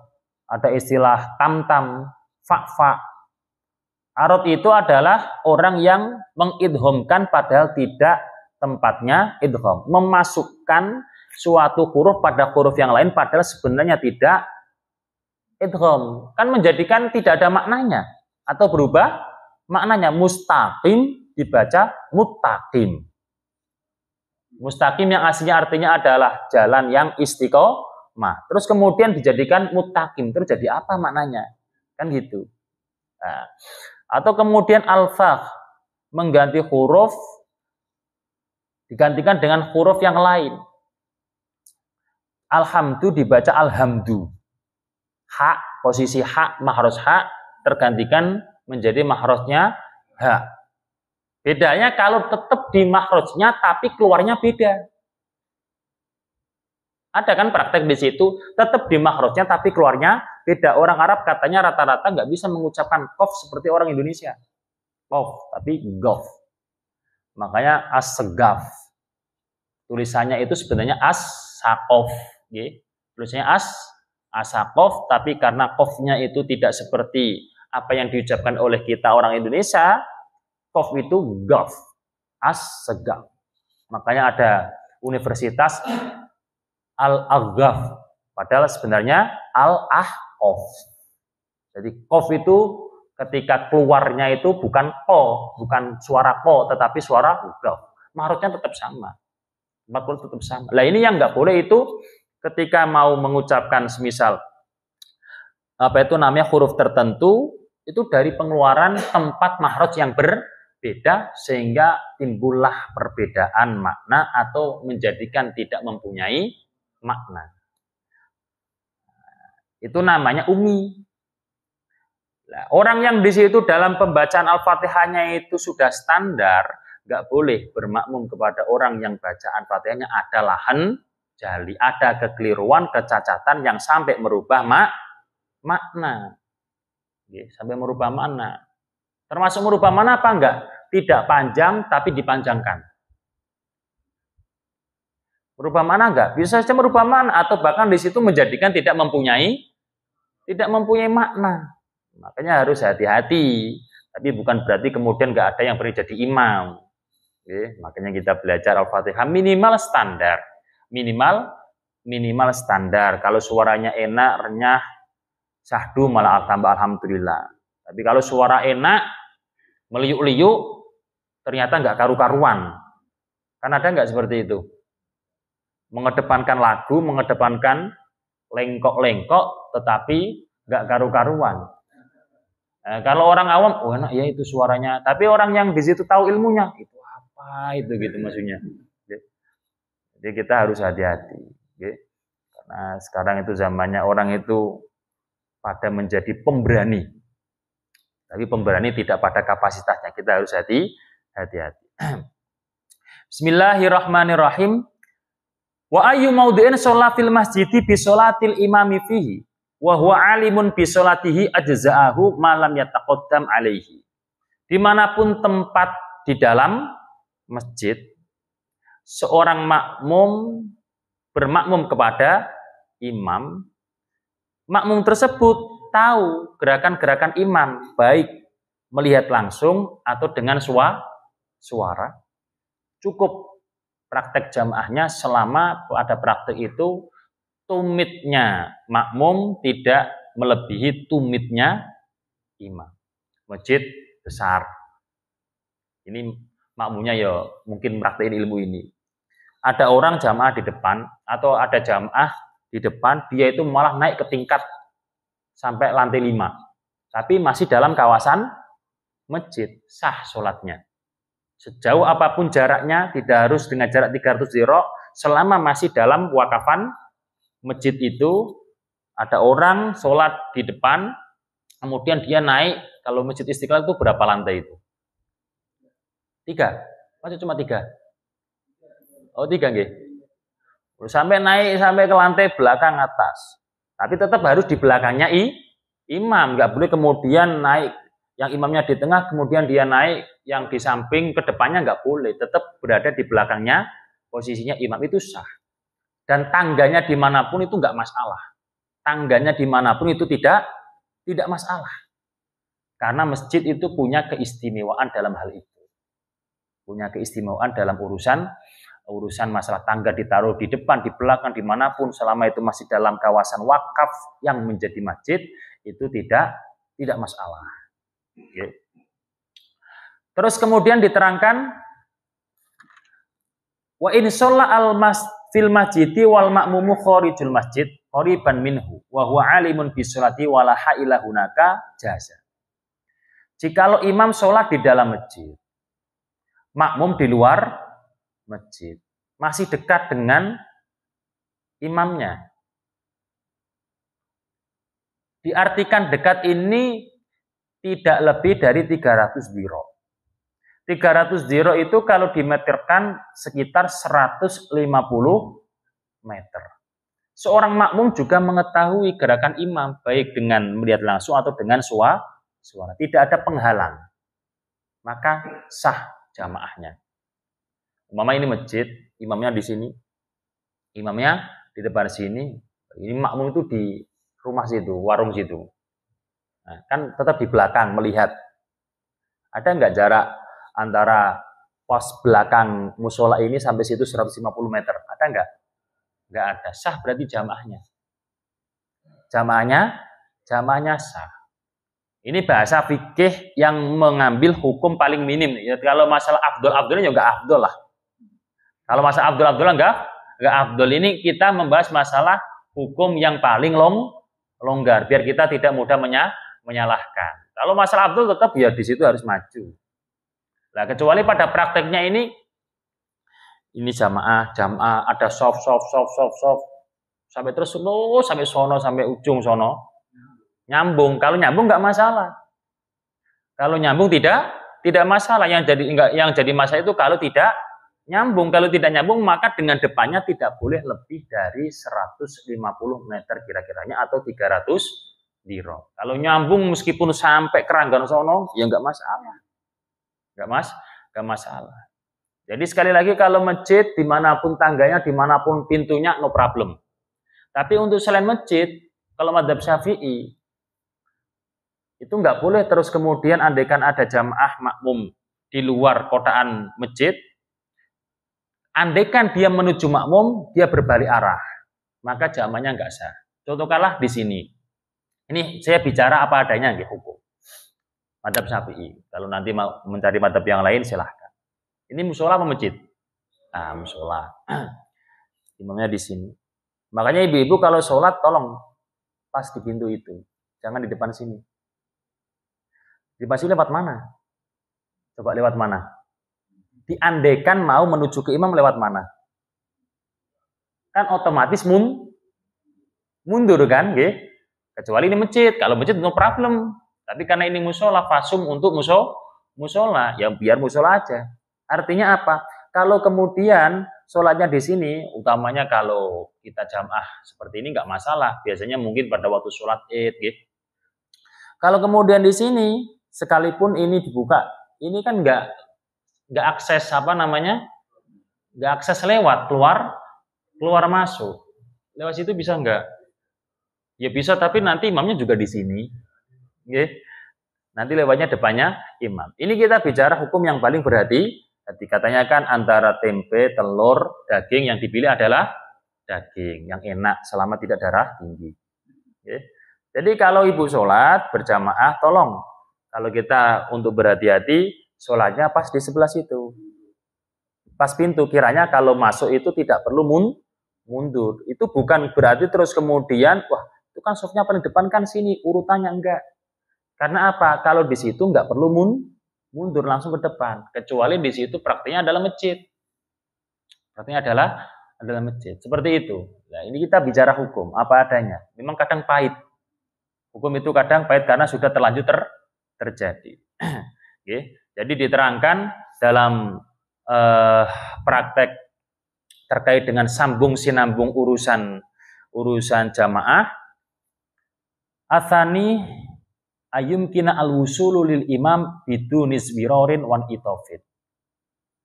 ada istilah tamtam, fa. Arot itu adalah orang yang mengidghamkan padahal tidak tempatnya idgham, memasukkan suatu huruf pada huruf yang lain padahal sebenarnya tidak idgham, kan menjadikan tidak ada maknanya atau berubah maknanya. Mustaqim dibaca muttaqim. Mustaqim yang aslinya artinya adalah jalan yang istiqomah. Terus kemudian dijadikan muttaqim. Terus jadi apa maknanya? Kan gitu. Nah, atau kemudian al-fah mengganti huruf digantikan dengan huruf yang lain. Alhamdu dibaca alhamdu. Hak, posisi hak, makhraj hak tergantikan menjadi makhrajnya ha. Bedanya kalau tetap di makhrajnya tapi keluarnya beda. Ada kan praktek di situ, tetap di makhrajnya tapi keluarnya beda. Orang Arab katanya rata-rata nggak bisa mengucapkan qaf seperti orang Indonesia. Qaf, tapi gaf. Makanya as-segaf. Tulisannya itu sebenarnya as-saqaf. Tulisannya as-saqaf, tapi karena qafnya itu tidak seperti apa yang diucapkan oleh kita orang Indonesia, qaf itu gaf, as-segaf. Makanya ada universitas Al-Aghaf, padahal sebenarnya Al-Ahqaf. Jadi qaf itu ketika keluarnya itu bukan ko, bukan suara ko, tetapi suara gaf. Makhrajnya tetap sama. 40 tetap sama. Lah ini yang nggak boleh itu ketika mau mengucapkan semisal apa itu namanya huruf tertentu itu dari pengeluaran tempat makhraj yang berbeda sehingga timbullah perbedaan makna atau menjadikan tidak mempunyai makna. Itu namanya umi. Nah, orang yang di situ dalam pembacaan Al-Fatihahnya itu sudah standar, nggak boleh bermakmum kepada orang yang bacaan Fatihahnya ada lahan jali, ada kekeliruan, kecacatan yang sampai merubah makna. Sampai merubah makna. Termasuk merubah makna apa enggak? Tidak panjang tapi dipanjangkan. Merubah makna enggak? Bisa saja merubah makna atau bahkan di situ menjadikan tidak mempunyai makna. Makanya harus hati-hati. Tapi bukan berarti kemudian enggak ada yang boleh jadi imam. Makanya kita belajar Al-Fatihah minimal standar. Minimal standar. Kalau suaranya enak, renyah, syahdu malah tambah alhamdulillah. Tapi kalau suara enak, meliuk-liuk, ternyata enggak karu-karuan. Kan ada enggak seperti itu? Mengedepankan lagu, mengedepankan lengkok-lengkok, tetapi enggak karu-karuan. Kalau orang awam, oh enak ya itu suaranya. Tapi orang yang di situ tahu ilmunya, itu apa itu gitu maksudnya. Jadi kita harus hati-hati. Karena sekarang itu zamannya orang itu pada menjadi pemberani. Tapi pemberani tidak pada kapasitasnya. Kita harus hati-hati. Bismillahirrahmanirrahim. Wa ayyu maudi'in sholla fil masjidi bi sholatil imami fihi wa huwa alimun bi sholatihi ajza'ahu ma lam yataqaddam alaihi. Dimanapun tempat di dalam masjid seorang makmum bermakmum kepada imam, makmum tersebut tahu gerakan-gerakan imam, baik melihat langsung atau dengan suara. Cukup praktek jamaahnya selama pada praktek itu tumitnya makmum tidak melebihi tumitnya imam. Masjid besar. Ini makmumnya ya mungkin praktekin ilmu ini. Ada orang jamaah di depan atau ada jamaah di depan, dia itu malah naik ke tingkat sampai lantai 5. Tapi masih dalam kawasan masjid, sah sholatnya. Sejauh apapun jaraknya, tidak harus dengan jarak 300 dirok, selama masih dalam wakafan masjid itu, ada orang sholat di depan, kemudian dia naik, kalau Masjid Istiqlal itu berapa lantai itu? 3? Masih cuma 3? Oh 3 nggih. Sampai naik sampai ke lantai belakang atas. Tapi tetap harus di belakangnya imam, nggak boleh kemudian naik yang imamnya di tengah, kemudian dia naik yang di samping ke depannya nggak boleh, tetap berada di belakangnya, posisinya imam itu sah. Dan tangganya dimanapun itu nggak masalah. Tangganya dimanapun itu tidak masalah. Karena masjid itu punya keistimewaan dalam hal itu. Punya keistimewaan dalam urusan masalah tangga ditaruh di depan, di belakang, dimanapun, selama itu masih dalam kawasan wakaf yang menjadi masjid, itu tidak masalah. Oke. Terus kemudian diterangkan Wa in shalla al-mas fil masjidi wal ma'mumu kharijul masjid qariban minhu wa huwa alimun bis sholati wala haila hunaka jaza. Jikalau imam sholat di dalam masjid, makmum di luar masjid, masih dekat dengan imamnya. Diartikan dekat ini tidak lebih dari 300 diro. 300 diro itu kalau dimeterkan sekitar 150 meter. Seorang makmum juga mengetahui gerakan imam, baik dengan melihat langsung atau dengan suara. Tidak ada penghalang. Maka sah jamaahnya. Umpama ini masjid, imamnya di sini, imamnya di depan sini, ini makmum itu di rumah situ, warung situ. Nah, kan tetap di belakang melihat. Ada nggak jarak antara pos belakang musola ini sampai situ 150 meter? Ada nggak? Nggak ada. Sah berarti jamaahnya. Jamaahnya sah. Ini bahasa fikih yang mengambil hukum paling minim. Ya, kalau masalah Abdul-Abdulnya juga Abdul lah. Kalau masalah Abdul-Abdulnya enggak Abdul. Ini kita membahas masalah hukum yang paling longgar. Biar kita tidak mudah menyalahkan. Kalau masalah Abdul tetap ya di situ harus maju. Nah, kecuali pada prakteknya ini jamaah ada soft sampai terus sampai sono sampai ujung sono. Nyambung. Kalau nyambung nggak masalah. Kalau nyambung tidak masalah. Yang jadi masalah itu kalau tidak nyambung. Kalau tidak nyambung maka dengan depannya tidak boleh lebih dari 150 meter kira-kiranya atau 300 diro. Kalau nyambung meskipun sampai keranggan sono ya nggak masalah. Nggak masalah. Jadi sekali lagi kalau masjid dimanapun tangganya, dimanapun pintunya no problem. Tapi untuk selain masjid, kalau madzhab Syafi'i itu nggak boleh terus kemudian andaikan ada jamaah makmum di luar kotaan masjid, andaikan dia menuju makmum, dia berbalik arah, maka jamaahnya nggak sah. Contoh kalah di sini. Ini saya bicara apa adanya gitu, hukum. Madzhab Syafi'i. Kalau nanti mau mencari madzhab yang lain silahkan. Ini musola apa masjid? Ah, musola. Imamnya di sini. Makanya ibu-ibu kalau sholat tolong pas di pintu itu, jangan di depan sini. Di depan sini lewat mana? Coba lewat mana? Diandaikan mau menuju ke imam lewat mana? Kan otomatis mundur kan? Gitu. Kecuali ini masjid. Kalau masjid no problem. Tapi karena ini musola, fasum untuk musola, ya biar musola aja. Artinya apa? Kalau kemudian sholatnya di sini, utamanya kalau kita jamaah seperti ini nggak masalah. Biasanya mungkin pada waktu sholat Id, gitu. Kalau kemudian di sini, sekalipun ini dibuka, ini kan nggak akses nggak akses lewat keluar masuk. Lewat situ bisa nggak? Ya bisa, tapi nanti imamnya juga di sini. Okay. Nanti lewatnya depannya imam. Ini kita bicara hukum yang paling berhati-hati. Katanya kan antara tempe, telur, daging yang dipilih adalah daging yang enak selama tidak darah tinggi. Okay. Jadi kalau ibu sholat berjamaah, tolong kalau kita untuk berhati-hati, sholatnya pas di sebelah situ. Pas pintu, kiranya kalau masuk itu tidak perlu mundur. Itu bukan berarti terus kemudian, wah itu kan softnya paling depan kan sini, urutannya enggak. Karena apa? Kalau di situ enggak perlu mundur langsung ke depan. Kecuali di situ praktiknya adalah masjid. Praktiknya adalah masjid. Seperti itu. Nah, ini kita bicara hukum, apa adanya. Memang kadang pahit. Hukum itu kadang pahit karena sudah terlanjur terjadi. Okay. Jadi diterangkan dalam praktek terkait dengan sambung sinambung urusan jamaah. Atsani ayumkina al-wusulu lil imam bidunis wirorin wan itofit.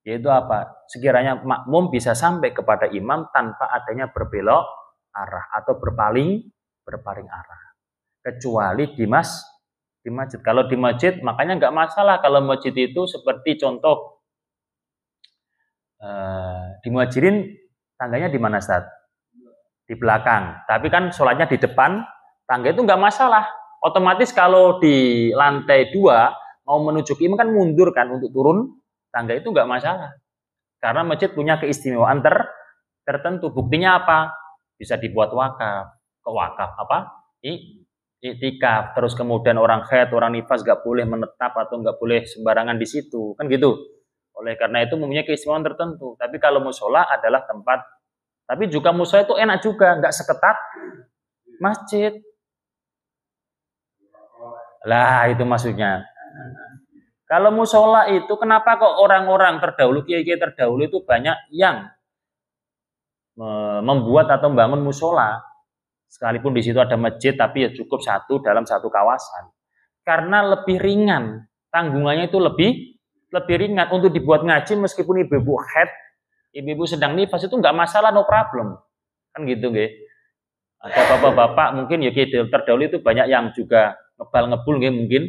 Yaitu apa? Sekiranya makmum bisa sampai kepada imam tanpa adanya berbelok arah atau berpaling arah. Kecuali di masjid. Kalau di masjid makanya nggak masalah kalau masjid itu seperti contoh di Muhajirin tangganya di mana Ustaz? Di belakang. Tapi kan sholatnya di depan, tangga itu nggak masalah. Otomatis kalau di lantai 2 mau menuju ke imam kan mundur kan untuk turun tangga itu nggak masalah. Karena masjid punya keistimewaan tertentu. Buktinya apa? Bisa dibuat wakaf. Wakaf apa? Iktikaf. Terus kemudian orang haid, orang nifas nggak boleh menetap atau nggak boleh sembarangan di situ. Kan gitu. Oleh karena itu mempunyai keistimewaan tertentu. Tapi kalau musola adalah tempat. Tapi juga musola itu enak juga. Nggak seketat masjid. Lah itu maksudnya. Kalau musola itu kenapa kok orang-orang terdahulu, kiai-kiai terdahulu itu banyak yang membuat atau membangun musola, sekalipun di situ ada masjid, tapi ya cukup satu dalam satu kawasan. Karena lebih ringan, tanggungannya itu lebih ringan untuk dibuat ngaji meskipun ibu-ibu haid, ibu-ibu sedang nifas itu nggak masalah, no problem, kan gitu, nggih. Ada bapak-bapak mungkin ya kiai terdahulu itu banyak yang juga ngebul nggih mungkin.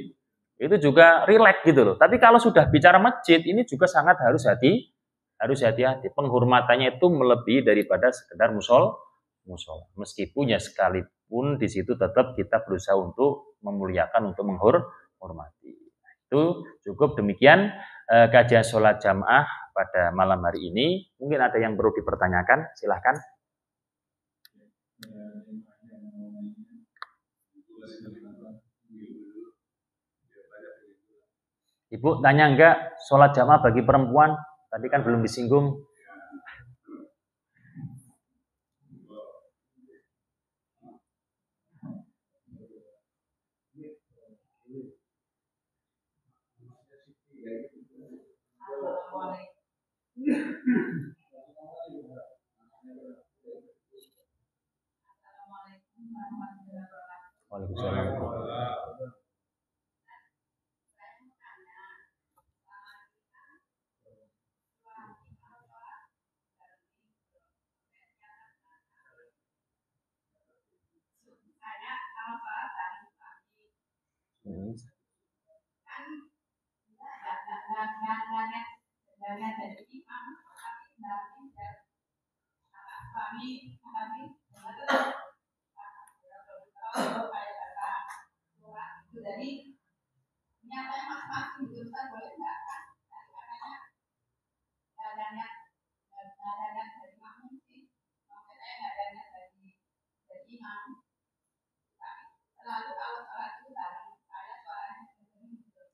Itu juga rileks gitu loh. Tapi kalau sudah bicara masjid, ini juga sangat harus hati-hati. Penghormatannya itu melebihi daripada sekedar musola. Meskipun ya sekalipun di situ tetap kita berusaha untuk memuliakan, untuk menghormati. Itu cukup demikian kajian sholat jamaah pada malam hari ini. Mungkin ada yang perlu dipertanyakan, silahkan. Ibu tanya enggak sholat jamaah bagi perempuan? Tadi kan belum disinggung. Waalaikumsalam.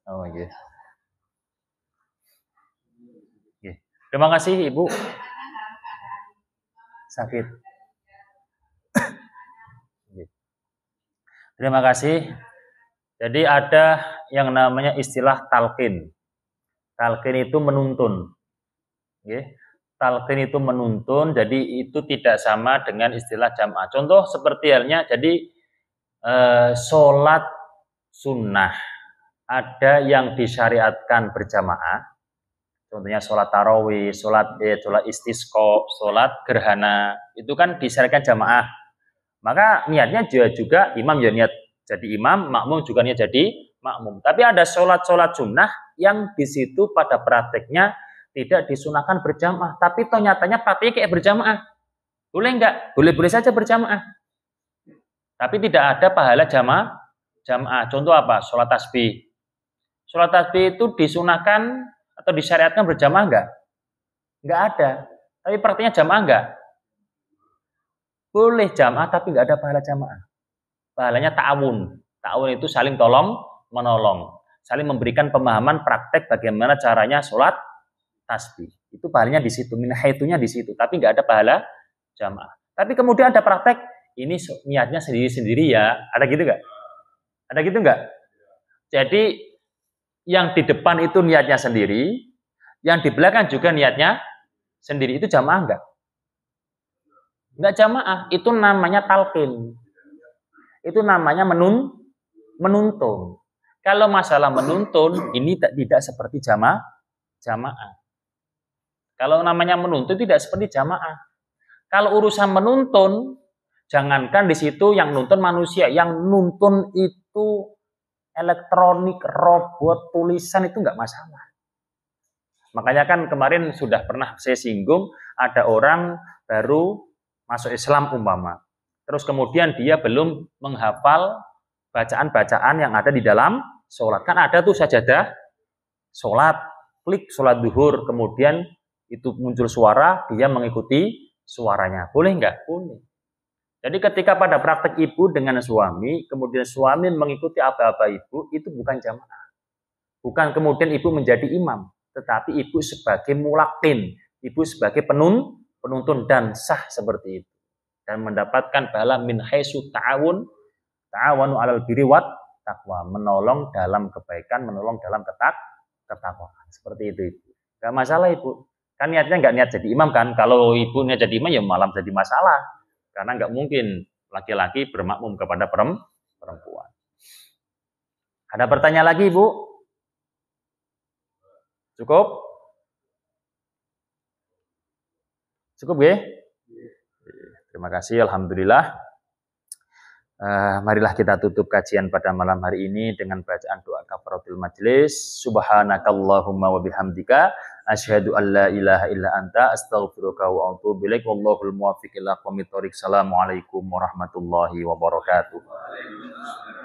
Oh iya. Yeah. Terima kasih Ibu. Sakit. Terima kasih. Jadi ada yang namanya istilah talqin. Talqin itu menuntun. Talqin itu menuntun, jadi itu tidak sama dengan istilah jamaah. Contoh seperti halnya, jadi sholat sunnah ada yang disyariatkan berjamaah. Contohnya sholat tarawih, sholat istisqa, sholat gerhana, itu kan disyariatkan jamaah. Maka niatnya juga imam ya niat jadi imam, makmum juga niat jadi makmum. Tapi ada sholat sunnah yang di situ pada prakteknya tidak disunahkan berjamaah, tapi toh nyatanya prakteknya kayak berjamaah. Boleh enggak? Boleh-boleh saja berjamaah. Tapi tidak ada pahala jamaah. Contoh apa? Sholat tasbih. Sholat tasbih itu disunahkan atau disyariatkan berjamaah enggak? Enggak ada. Tapi praktiknya jamaah enggak? Boleh jamaah tapi enggak ada pahala jamaah. Pahalanya ta'awun. Ta'awun itu saling tolong menolong. Saling memberikan pemahaman praktek bagaimana caranya sholat tasbih. Itu pahalanya di situ, minhaitunya di situ, tapi enggak ada pahala jamaah. Tapi kemudian ada praktek ini niatnya sendiri-sendiri ya. Ada gitu enggak? Ada gitu enggak? Jadi yang di depan itu niatnya sendiri, yang di belakang juga niatnya sendiri. Itu jamaah enggak? Enggak jamaah, itu namanya talqin. Itu namanya menuntun. Kalau masalah menuntun, ini tidak seperti jamaah. Kalau namanya menuntun tidak seperti jamaah. Kalau urusan menuntun, jangankan di situ yang nuntun manusia, yang nuntun itu elektronik, robot, tulisan itu enggak masalah. Makanya kan kemarin sudah pernah saya singgung, ada orang baru masuk Islam umpama. Terus kemudian dia belum menghafal bacaan-bacaan yang ada di dalam sholat. Kan ada tuh sajadah sholat, klik sholat duhur, kemudian itu muncul suara, dia mengikuti suaranya. Boleh nggak? Boleh. Jadi ketika pada praktek ibu dengan suami, kemudian suami mengikuti apa-apa ibu, itu bukan jamaah. Bukan kemudian ibu menjadi imam, tetapi ibu sebagai mulakin, ibu sebagai penuntun dan sah seperti itu. Dan mendapatkan pahala min haitsu ta'awanu 'alal birri wat taqwa, menolong dalam kebaikan, menolong dalam ketakwaan. Seperti itu ibu. Enggak masalah ibu. Kan niatnya enggak niat jadi imam kan? Kalau ibunya jadi imam ya malam jadi masalah. Karena enggak mungkin laki-laki bermakmum kepada perempuan. Ada pertanyaan lagi ibu? Cukup? Cukup ya? Terima kasih, alhamdulillah. Marilah kita tutup kajian pada malam hari ini dengan bacaan doa kafaratul majlis. Subhanakallahumma wa bihamdika asyhadu an la ilaha illa anta astaghfiruka wa atubu ilaik. Wallahul muwaffiq ila aqwamit thoriq. Assalamualaikum warahmatullahi wabarakatuh.